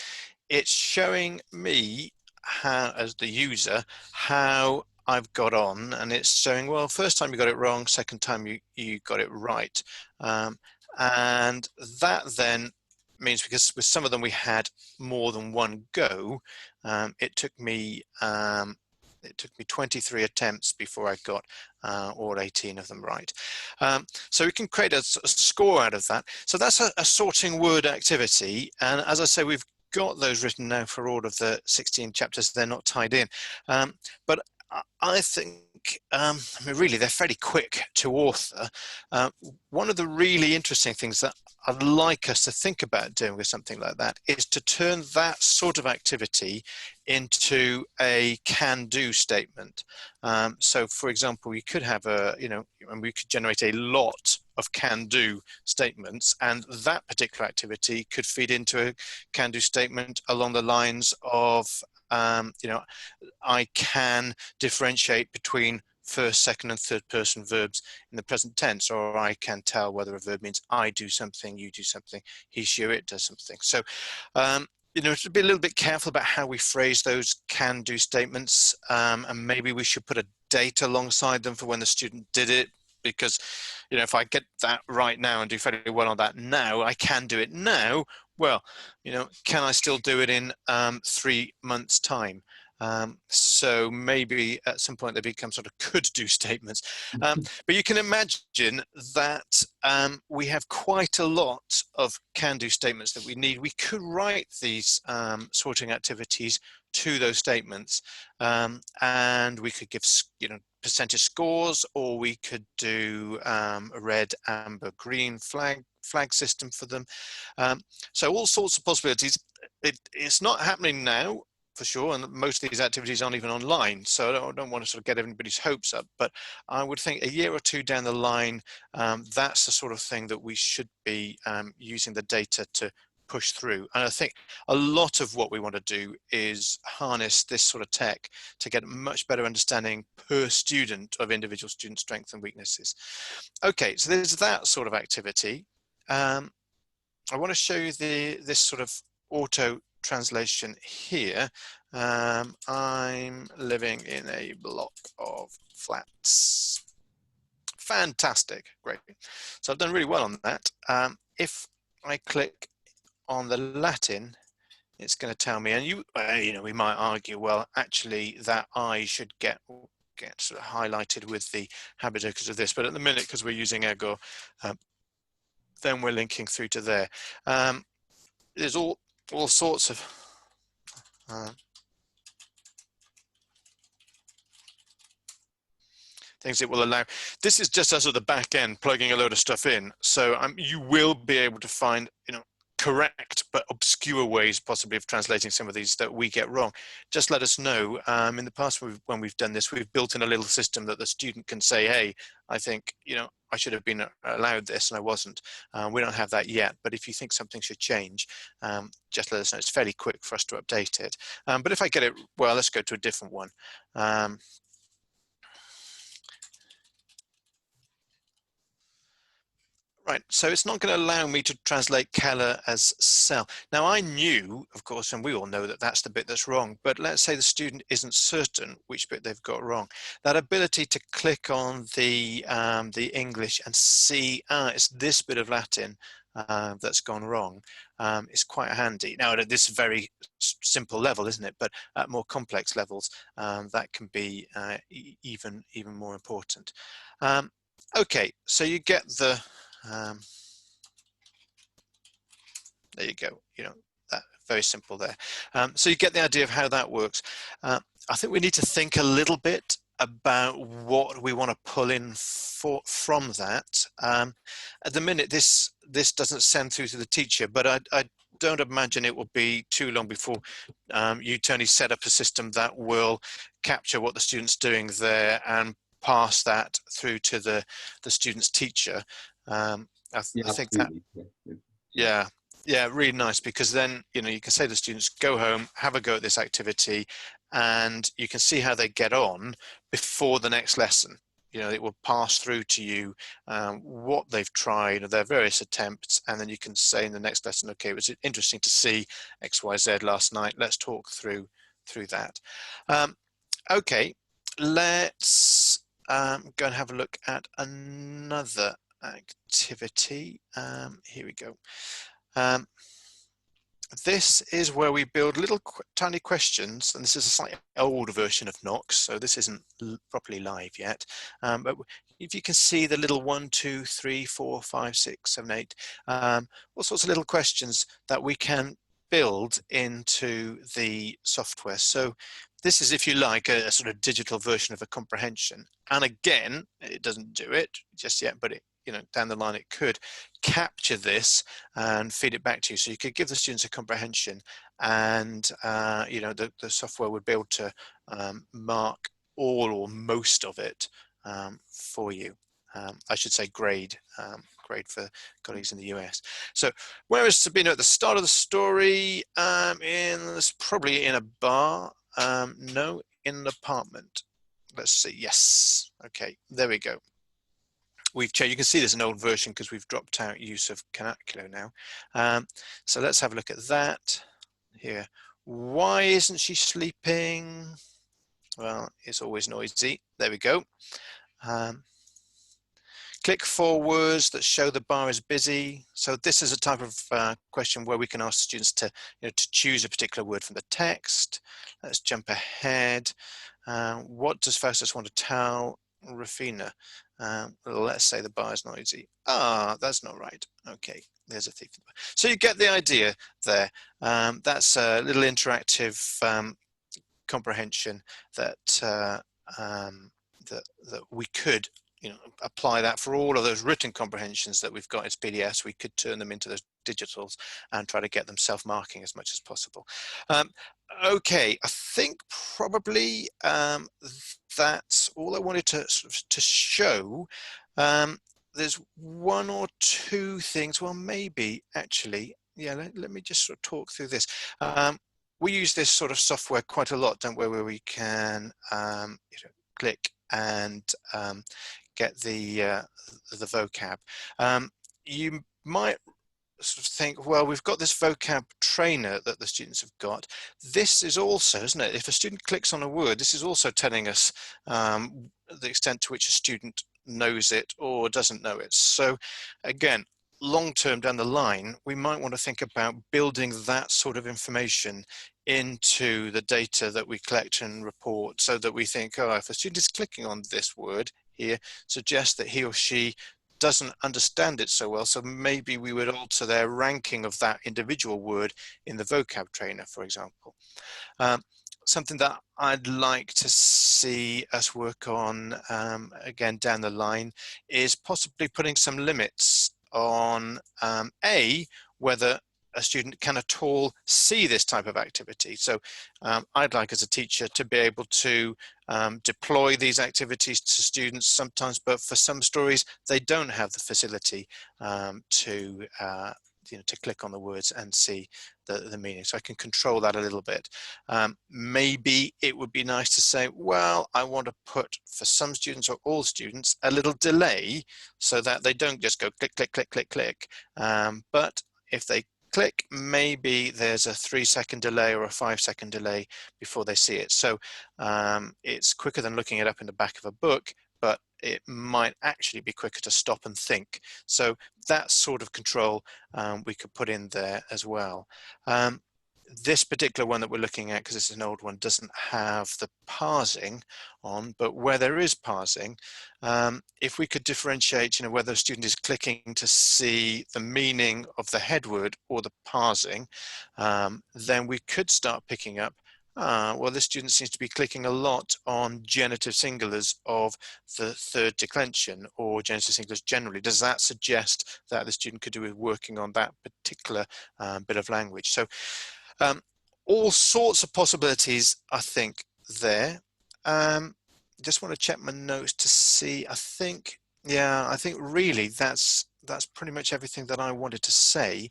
it's showing me how, as the user, how I've got on, and it's showing, well, first time you got it wrong, second time you got it right. And that then means, because with some of them we had more than one go, it took me 23 attempts before I got all 18 of them right. So we can create a score out of that. So that's a sorting word activity. And as I say, we've got those written now for all of the 16 chapters. They're not tied in. But I think, I mean, really, they're fairly quick to author. One of the really interesting things that I'd like us to think about doing with something like that is to turn that sort of activity into a can-do statement. So, for example, we could have and we could generate a lot of can-do statements, and that particular activity could feed into a can-do statement along the lines of, I can differentiate between first, second, and third person verbs in the present tense, or I can tell whether a verb means I do something, you do something, he, she, or it does something. So, to be a little bit careful about how we phrase those can-do statements, and maybe we should put a date alongside them for when the student did it, because, if I get that right now and do fairly well on that now, I can do it now. Well, can I still do it in 3 months' time? So maybe at some point they become sort of could-do statements. But you can imagine that we have quite a lot of can-do statements that we need. We could write these sorting activities to those statements, and we could give percentage scores, or we could do a red, amber, green flag system for them. So all sorts of possibilities. It's not happening now, for sure, and most of these activities aren't even online, so I don't want to sort of get everybody's hopes up, but I would think a year or two down the line, that's the sort of thing that we should be using the data to push through. And I think a lot of what we want to do is harness this sort of tech to get a much better understanding per student of individual student strengths and weaknesses. Okay, so there's that sort of activity. I want to show you this sort of auto translation here. I'm living in a block of flats. Fantastic, great. So I've done really well on that. If I click on the Latin, it's going to tell me, and we might argue, well, actually that I should get sort of highlighted with the habitat because of this, but at the minute, because we're using ego, then we're linking through to there. There's all sorts of things it will allow. This is just as at the back end plugging a load of stuff in, so you will be able to find correct but obscure ways possibly of translating some of these that we get wrong. Just let us know. In the past, when we've done this, we've built in a little system that the student can say, hey, I think I should have been allowed this and I wasn't. We don't have that yet, but if you think something should change, just let us know. It's fairly quick for us to update it. But if I get it, well, let's go to a different one. Right, so it's not going to allow me to translate Keller as cell. Now I knew, of course, and we all know that that's the bit that's wrong, but let's say the student isn't certain which bit they've got wrong. That ability to click on the English and see, it's this bit of Latin that's gone wrong, is quite handy. Now at this very simple level, isn't it? But at more complex levels, that can be even more important. Okay, so you get the there you go, that very simple there. So you get the idea of how that works. I think we need to think a little bit about what we want to pull in from that. At the minute, this doesn't send through to the teacher, but I don't imagine it will be too long before you, Tony, set up a system that will capture what the student's doing there and pass that through to the student's teacher. I think that, yeah, really nice, because then, you know, you can say to the students, go home, have a go at this activity, and you can see how they get on before the next lesson. You know, it will pass through to you what they've tried, or their various attempts, and then you can say in the next lesson, okay, it was interesting to see X, Y, Z last night. Let's talk through that. Okay, let's go and have a look at another activity. Here we go. This is where we build little tiny questions, and this is a slightly older version of Knox, so this isn't properly live yet. But if you can see the little 1, 2, 3, 4, 5, 6, 7, 8, all sorts of little questions that we can build into the software. So this is, if you like, a sort of digital version of a comprehension. And again, it doesn't do it just yet, but it, you know, down the line it could capture this and feed it back to you. So you could give the students a comprehension, and you know, the software would be able to mark all or most of it for you. I should say grade for colleagues in the US. So where is Sabina at the start of the story? Probably in a bar. No, in an apartment. Let's see. Yes. Okay, there we go. We've changed. You can see there's an old version because we've dropped out use of Canaculo now. So let's have a look at that here. Why isn't she sleeping? Well, it's always noisy. There we go. Click for words that show the bar is busy. So this is a type of question where we can ask students to, you know, to choose a particular word from the text. Let's jump ahead. What does Faustus want to tell Rufina? Let's say the bar is noisy. Ah, that's not right. Okay, there's a thief. So you get the idea there. That's a little interactive comprehension that that we could, you know, apply that for all of those written comprehensions that we've got as PDFs. We could turn them into those digitals and try to get them self-marking as much as possible. Okay, I think probably that's all I wanted to show. There's one or two things, well, maybe actually, yeah, let me just sort of talk through this. We use this sort of software quite a lot, don't we, where we can you know, click and get the vocab. You might sort of think, well, we've got this vocab trainer that the students have got. This is also, isn't it? If a student clicks on a word, this is also telling us the extent to which a student knows it or doesn't know it. So again, long term down the line, we might want to think about building that sort of information into the data that we collect and report, so that we think, oh, if a student is clicking on this word here, suggests that he or she doesn't understand it so well, so maybe we would alter their ranking of that individual word in the vocab trainer, for example. Something that I'd like to see us work on, again, down the line, is possibly putting some limits on whether a student can at all see this type of activity. So I'd like, as a teacher, to be able to deploy these activities to students sometimes, but for some stories they don't have the facility to you know, to click on the words and see the meaning. So I can control that a little bit. Maybe it would be nice to say, well, I want to put, for some students or all students, a little delay so that they don't just go click, click, click, click, click. But if they click, maybe there's a 3-second delay or a 5-second delay before they see it. So it's quicker than looking it up in the back of a book, but it might actually be quicker to stop and think. So that sort of control we could put in there as well. This particular one that we're looking at, because this is an old one, doesn't have the parsing on, but where there is parsing, if we could differentiate, you know, whether a student is clicking to see the meaning of the head word or the parsing, then we could start picking up, well, this student seems to be clicking a lot on genitive singulars of the third declension or genitive singulars generally. Does that suggest that the student could do with working on that particular bit of language? So all sorts of possibilities, I think, there. just want to check my notes to see. I think, yeah, I think really that's pretty much everything that I wanted to say.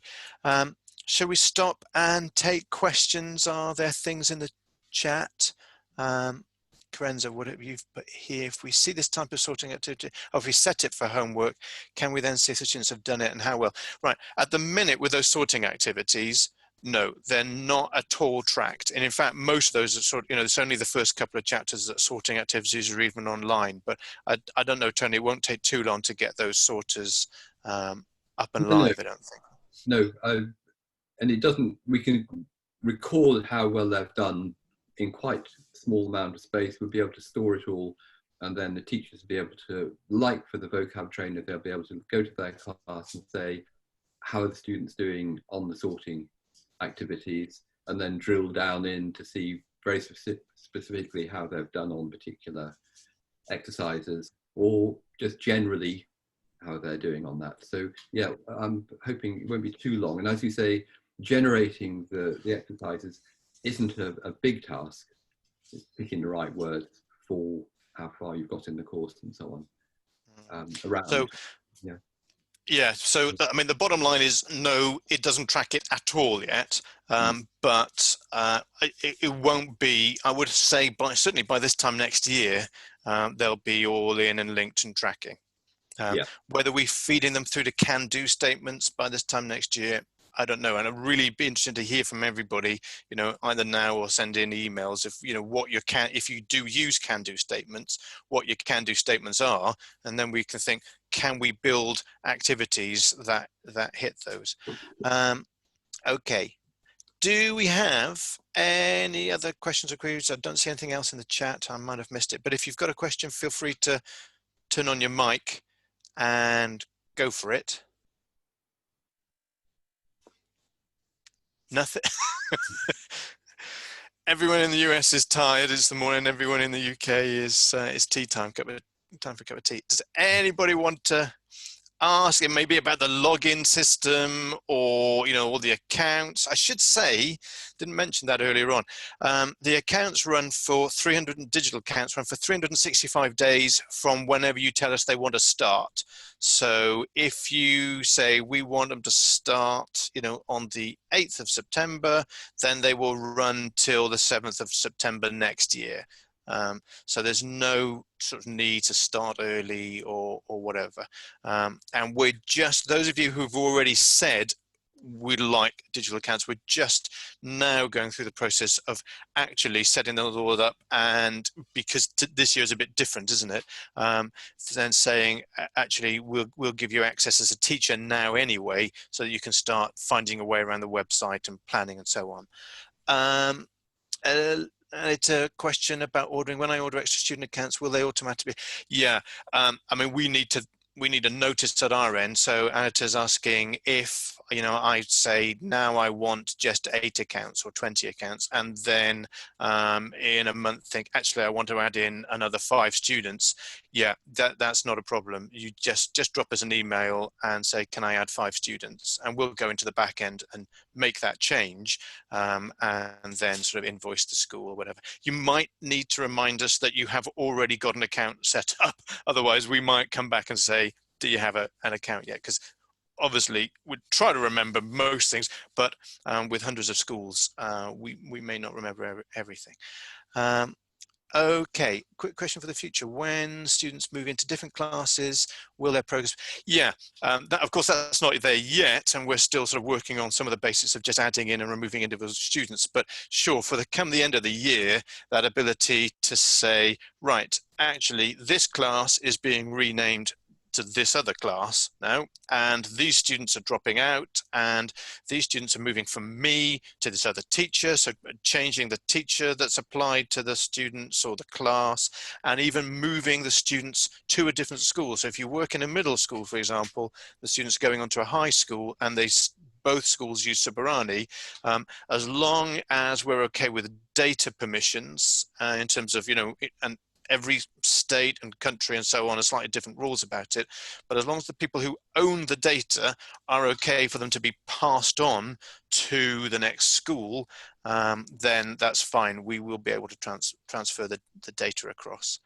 Shall we stop and take questions? Are there things in the chat? Karenza, what have you put here? If we see this type of sorting activity, or if we set it for homework, can we then see if the students have done it and how well? Right, at the minute with those sorting activities, no, they're not at all tracked. And in fact, most of those are sort of, you know, it's only the first couple of chapters that sorting activities are even online. But I don't know, Tony, it won't take too long to get those sorters up and live, I don't think. No, and it doesn't, we can record how well they've done in quite a small amount of space. We'll be able to store it all, and then the teachers will be able to, like for the vocab trainer, they'll be able to go to their class and say, how are the students doing on the sorting activities, and then drill down in to see very specifically how they've done on particular exercises, or just generally how they're doing on that. So yeah, I'm hoping it won't be too long. And as you say, generating the exercises isn't a big task. It's picking the right words for how far you've got in the course and so on. So, yeah, so I mean, the bottom line is no, it doesn't track it at all yet, but it won't be, I would say, certainly by this time next year, they'll be all in and linked and tracking. Whether we're feeding them through the can-do statements by this time next year, I don't know. And I'd really be interested to hear from everybody, you know, either now or send in emails if, you know, what you can, if you do use can-do statements, what your can-do statements are, and then we can think, can we build activities that hit those? Okay. Do we have any other questions or queries? I don't see anything else in the chat. I might have missed it, but if you've got a question, feel free to turn on your mic and go for it. Nothing. Everyone in the US is tired. It's the morning. Everyone in the UK is tea time. Time for a cup of tea. Does anybody want to ask? It maybe about the login system, or you know, or the accounts. I should say, didn't mention that earlier on. The accounts run for digital accounts run for 365 days from whenever you tell us they want to start. So if you say we want them to start, you know, on the 8th of September, then they will run till the 7th of September next year. So there's no sort of need to start early or whatever. And we're just, those of you who've already said we'd like digital accounts, we're just now going through the process of actually setting those all up. And because this year is a bit different, isn't it? Then saying, actually, we'll give you access as a teacher now anyway, so that you can start finding a way around the website and planning and so on. It's a question about ordering. When I order extra student accounts, will they automatically? Yeah, I mean, we need a notice at our end. So Anita's asking if, you know, I say now I want just 8 accounts or 20 accounts, and then in a month think, actually, I want to add in another 5 students. Yeah, that's not a problem. You just drop us an email and say, can I add 5 students? And we'll go into the back end and make that change, and then sort of invoice the school or whatever. You might need to remind us that you have already got an account set up. Otherwise, we might come back and say, do you have an account yet? Because obviously we'd try to remember most things, but with hundreds of schools, we may not remember everything. Okay, quick question for the future. When students move into different classes, will their progress? Yeah, of course, that's not there yet, and we're still sort of working on some of the basics of just adding in and removing individual students. But sure, for come the end of the year, that ability to say, right, actually, this class is being renamed to this other class now, and these students are dropping out, and these students are moving from me to this other teacher, so changing the teacher that's applied to the students or the class, and even moving the students to a different school. So if you work in a middle school, for example, the students going on to a high school, and both schools use Suburani, as long as we're okay with data permissions in terms of, you know, and every state and country and so on are slightly different rules about it. But as long as the people who own the data are okay for them to be passed on to the next school, then that's fine. We will be able to transfer the data across.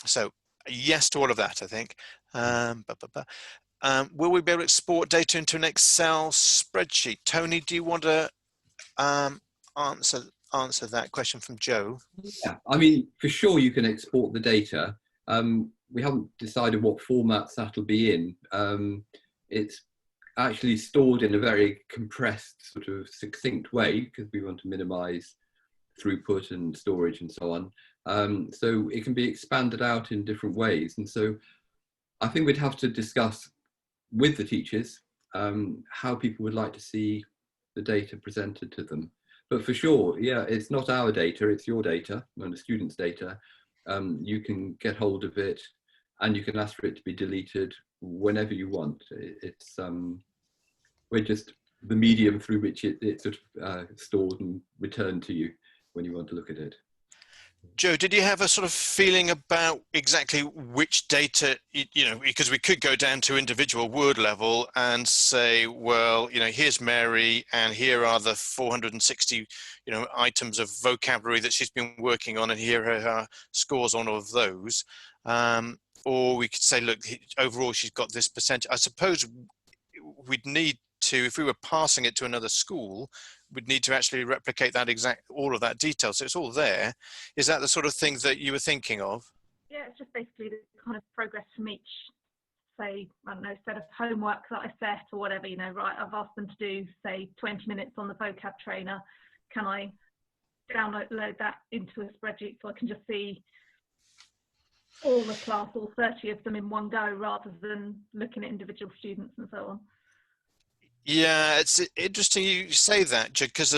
So yes to all of that, I think. Will we be able to export data into an Excel spreadsheet? Tony, do you want to answer that question from Joe? Yeah, I mean, for sure you can export the data. We haven't decided what formats that'll be in. It's actually stored in a very compressed, sort of succinct way because we want to minimize throughput and storage and so on. So it can be expanded out in different ways. And so I think we'd have to discuss with the teachers how people would like to see the data presented to them. But for sure, yeah, it's not our data, it's your data and the student's data. You can get hold of it and you can ask for it to be deleted whenever you want. It's we're just the medium through which it's sort of stored and returned to you when you want to look at it. Joe, did you have a sort of feeling about exactly which data, you know, because we could go down to individual word level and say, well, you know, here's Mary and here are the 460, you know, items of vocabulary that she's been working on and here are her scores on all of those. Or we could say, look, overall she's got this percentage. I suppose we'd need to, if we were passing it to another school, we'd need to actually replicate that all of that detail. So it's all there. Is that the sort of thing that you were thinking of? Yeah, it's just basically the kind of progress from each, say, I don't know, set of homework that I set or whatever, you know, right, I've asked them to do, say, 20 minutes on the Vocab Trainer. Can I download that into a spreadsheet so I can just see all the class, all 30 of them in one go rather than looking at individual students and so on? Yeah, it's interesting you say that, because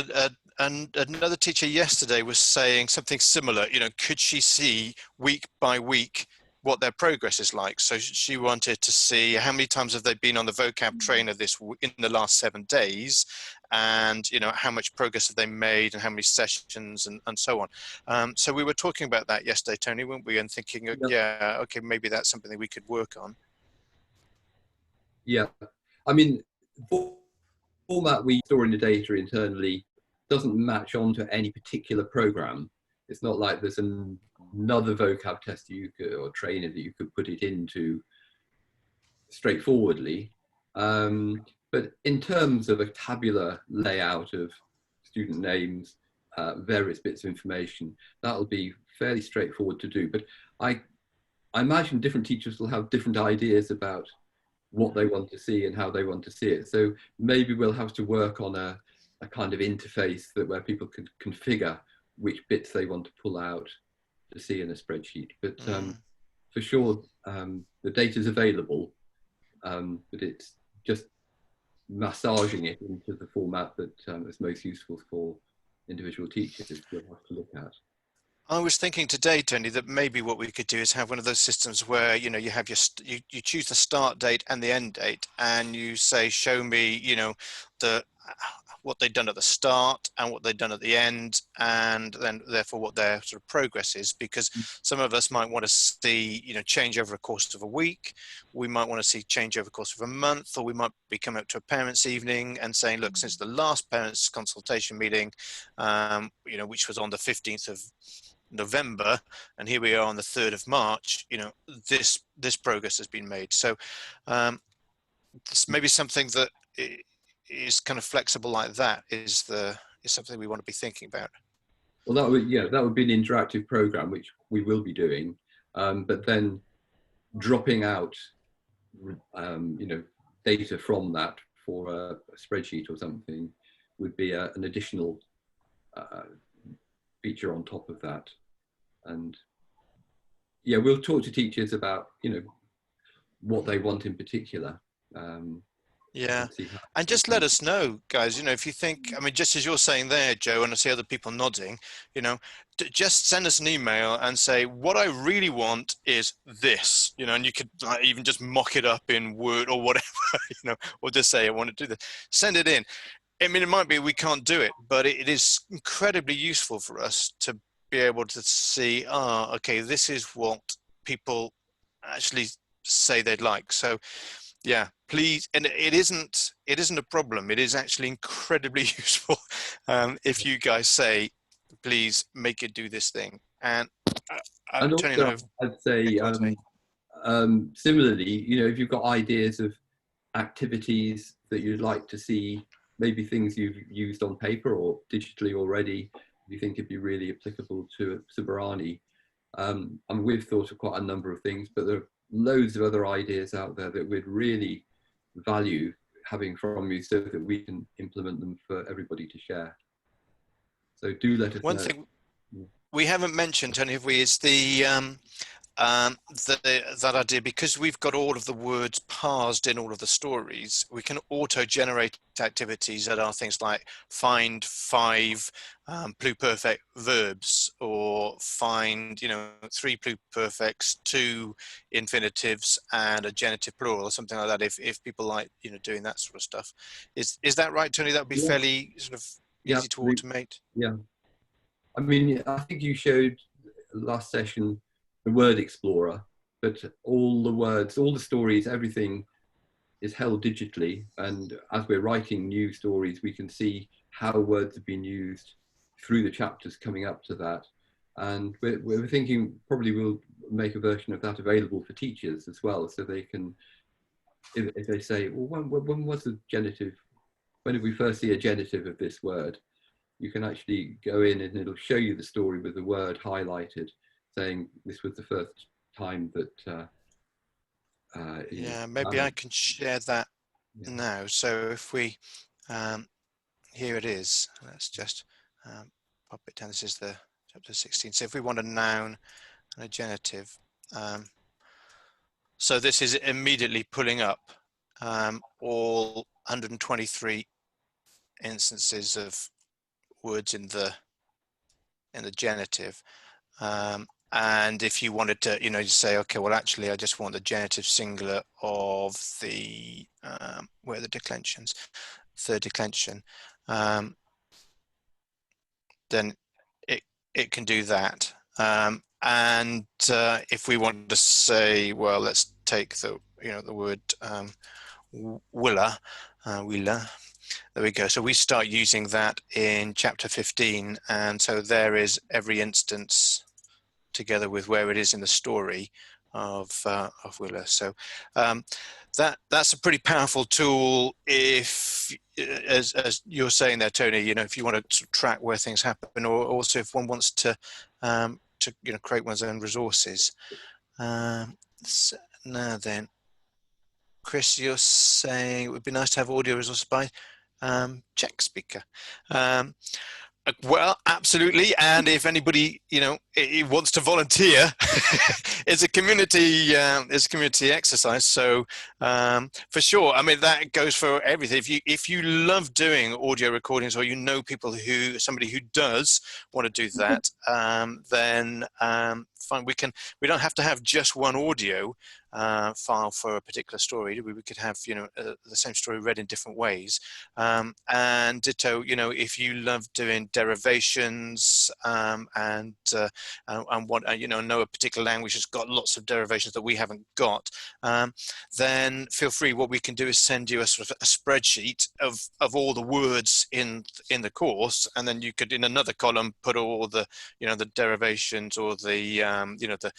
another teacher yesterday was saying something similar. You know, could she see week by week what their progress is like? So she wanted to see how many times have they been on the Vocab Trainer in the last 7 days, and you know how much progress have they made and how many sessions and so on. So we were talking about that yesterday, Tony, weren't we? And thinking, yeah, okay, maybe that's something that we could work on. Yeah, I mean, the format we store in the data internally doesn't match onto any particular program. It's not like there's another vocab tester or trainer that you could put it into straightforwardly. But in terms of a tabular layout of student names, various bits of information, that'll be fairly straightforward to do. But I imagine different teachers will have different ideas about what they want to see and how they want to see it. So maybe we'll have to work on a kind of interface where people can configure which bits they want to pull out to see in a spreadsheet. But for sure, the data is available, but it's just massaging it into the format that is most useful for individual teachers we'll have to look at. I was thinking today, Tony, that maybe what we could do is have one of those systems where, you know, you have you choose the start date and the end date, and you say, show me, you know, what they've done at the start and what they've done at the end, and then therefore what their sort of progress is. Because some of us might want to see, you know, change over a course of a week. We might want to see change over the course of a month, or we might be coming up to a parents' evening and saying, look, since the last parents' consultation meeting, you know, which was on the 15th of November, and here we are on the 3rd of March, you know, this progress has been made. So it's maybe something that is kind of flexible like that is something we want to be thinking about. Well, that would be an interactive program, which we will be doing, but then dropping out you know, data from that for a spreadsheet or something would be an additional feature on top of that. And yeah, we'll talk to teachers about, you know, what they want in particular. Yeah, and just let us know, guys, you know, if you think, I mean, just as you're saying there, Joe, and I see other people nodding, you know, just send us an email and say, what I really want is this, you know, and you could even just mock it up in Word or whatever, you know, or just say, I want to do this, send it in. I mean, it might be we can't do it, but it is incredibly useful for us to be able to see, okay, this is what people actually say they'd like. So yeah, please, and it isn't a problem. It is actually incredibly useful if you guys say, please make it do this thing. And and also, I'd say similarly, if you've got ideas of activities that you'd like to see, maybe things you've used on paper or digitally already, you think it'd be really applicable to Suburani. We've thought of quite a number of things, but there are loads of other ideas out there that we'd really value having from you so that we can implement them for everybody to share. So do let us know. One thing we haven't mentioned, Tony, have we, is that idea, because we've got all of the words parsed in all of the stories, we can auto-generate activities that are things like find 5 pluperfect verbs, or find 3 pluperfects, 2 infinitives and a genitive plural, or something like that, if people like doing that sort of stuff. Is that right, Tony? That would be fairly sort of easy to automate. Yeah, I mean, I think you showed last session the word explorer, but all the words, all the stories, everything is held digitally, and as we're writing new stories, we can see how words have been used through the chapters coming up to that. And we're thinking probably we'll make a version of that available for teachers as well, so they can, if they say, well, when was the genitive, when did we first see a genitive of this word, you can actually go in and it'll show you the story with the word highlighted, saying this was the first time that yeah, maybe I can share that now. So if we here it is, let's just pop it down. This is the chapter 16. So if we want a noun and a genitive, so this is immediately pulling up all 123 instances of words in the genitive. And if you wanted to, you say, okay, well, actually, I just want the genitive singular of the, where are the declensions? Third declension. Then it can do that. And if we want to say, well, let's take the, the word willa, there we go. So we start using that in chapter 15. And so there is every instance together with where it is in the story of Willa. So that's a pretty powerful tool if, as you're saying there, Tony, if you want to track where things happen, or also if one wants to create one's own resources. So now then, Chris, you're saying it would be nice to have audio resources by Czech speaker. Well, absolutely, and if anybody wants to volunteer, it's a community exercise. So for sure, I mean that goes for everything. If you love doing audio recordings, or people somebody who does want to do that, then fine. We don't have to have just one audio file for a particular story. We could have the same story read in different ways, and ditto if you love doing derivations and want know a particular language that's got lots of derivations that we haven't got, then feel free. What we can do is send you a sort of a spreadsheet of all the words in the course, and then you could in another column put all the the derivations or the the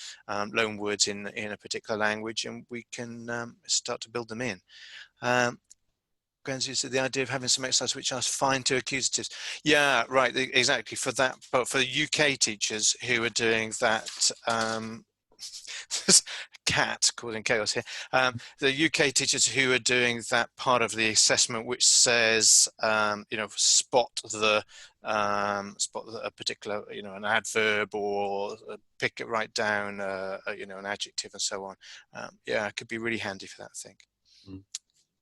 loan words in a particular language, and we can start to build them in. Gwenzy said the idea of having some exercise which asks find 2 accusatives. Yeah, right, exactly. For that, but for UK teachers who are doing that, cat causing chaos here. The UK teachers who are doing that part of the assessment which says, spot a particular, an adverb, or pick it right down, an adjective and so on. Yeah, it could be really handy for that, I think.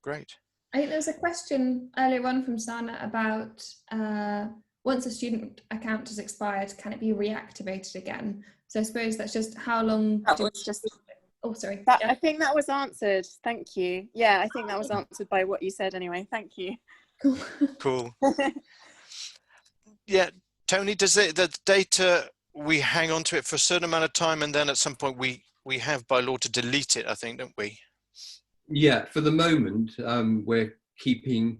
Great. I think there was a question earlier on from Sana about once a student account has expired, can it be reactivated again? So I suppose that's just how long. Oh, sorry. I think that was answered. Thank you. Yeah, I think that was answered by what you said anyway. Thank you. Cool. Yeah, Tony, does the data we hang on to it for a certain amount of time, and then at some point we have by law to delete it, I think, don't we? Yeah, for the moment, we're keeping,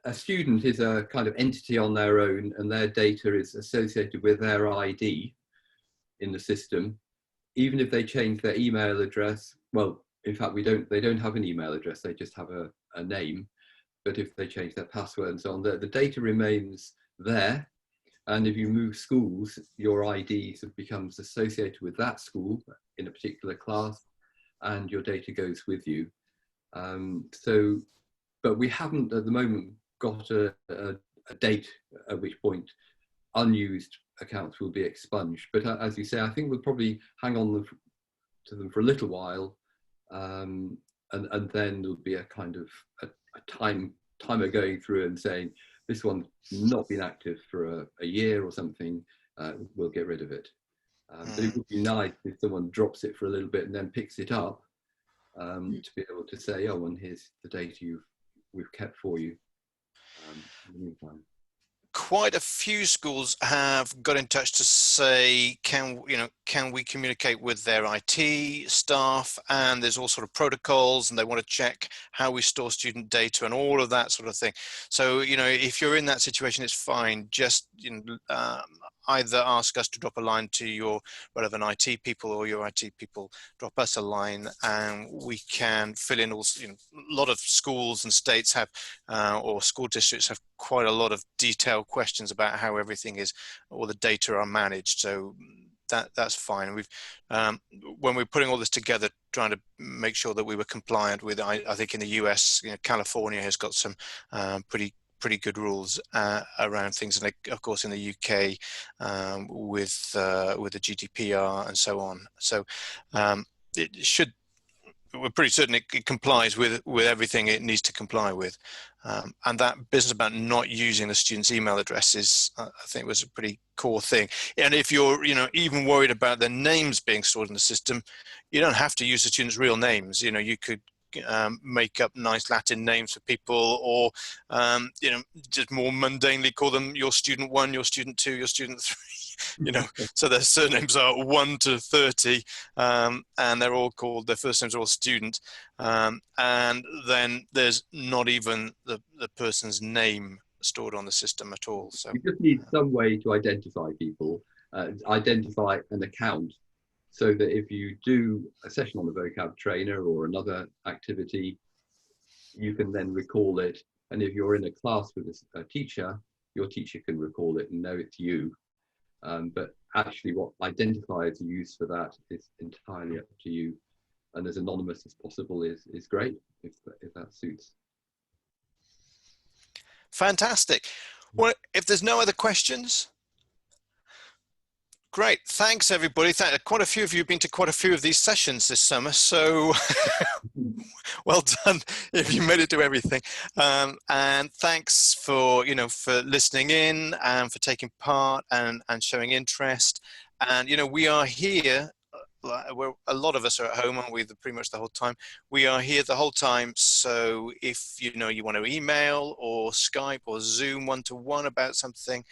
a student is a kind of entity on their own, and their data is associated with their ID in the system. Even if they change their email address, well, in fact, they don't have an email address, they just have a name. But if they change their password and so on, the data remains there. And if you move schools, your ID becomes associated with that school in a particular class, and your data goes with you. But we haven't at the moment got a date at which point unused accounts will be expunged. But as you say, I think we'll probably hang on to them for a little while, and then there'll be a kind of a timer going through and saying, this one's not been active for a year or something, we'll get rid of it. But it would be nice if someone drops it for a little bit and then picks it up, to be able to say, oh, and here's the data we've kept for you in the meantime. Quite a few schools have got in touch to say, can we communicate with their IT staff, and there's all sort of protocols, and they want to check how we store student data and all of that sort of thing. So, if you're in that situation, it's fine. Just, either ask us to drop a line to your relevant IT people, or your IT people drop us a line, and we can fill in all, a lot of schools and states have, or school districts have quite a lot of detailed questions about how everything is, or the data are managed. So that's fine. We've, when we're putting all this together, trying to make sure that we were compliant with, I think in the US, California has got some pretty good rules around things, and of course in the UK with the GDPR and so on. So we're pretty certain it complies with everything it needs to comply with, and that business about not using the student's email addresses, I think, was a pretty core thing. And if you're even worried about their names being stored in the system, you don't have to use the student's real names. You could make up nice Latin names for people, or just more mundanely call them your student 1, your student 2, your student 3. So their surnames are 1 to 30, and they're all called, their first names are all student, and then there's not even the person's name stored on the system at all. So you just need some way to identify people, identify an account, so that if you do a session on the Vocab Trainer or another activity, you can then recall it. And if you're in a class with a teacher, your teacher can recall it and know it's you. But actually what identifiers are used for that is entirely up to you. And as anonymous as possible is great, if that suits. Fantastic. Well, if there's no other questions, great. Thanks, everybody. Quite a few of you have been to quite a few of these sessions this summer, so well done if you made it to everything. And thanks for for listening in and for taking part and showing interest. And we are here. A lot of us are at home, aren't we? Pretty much the whole time. We are here the whole time. So if you want to email or Skype or Zoom one-to-one about something,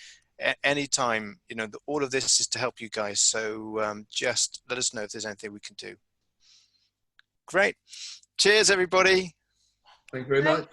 anytime, all of this is to help you guys. So just let us know if there's anything we can do. Great. Cheers, everybody. Thank you very much.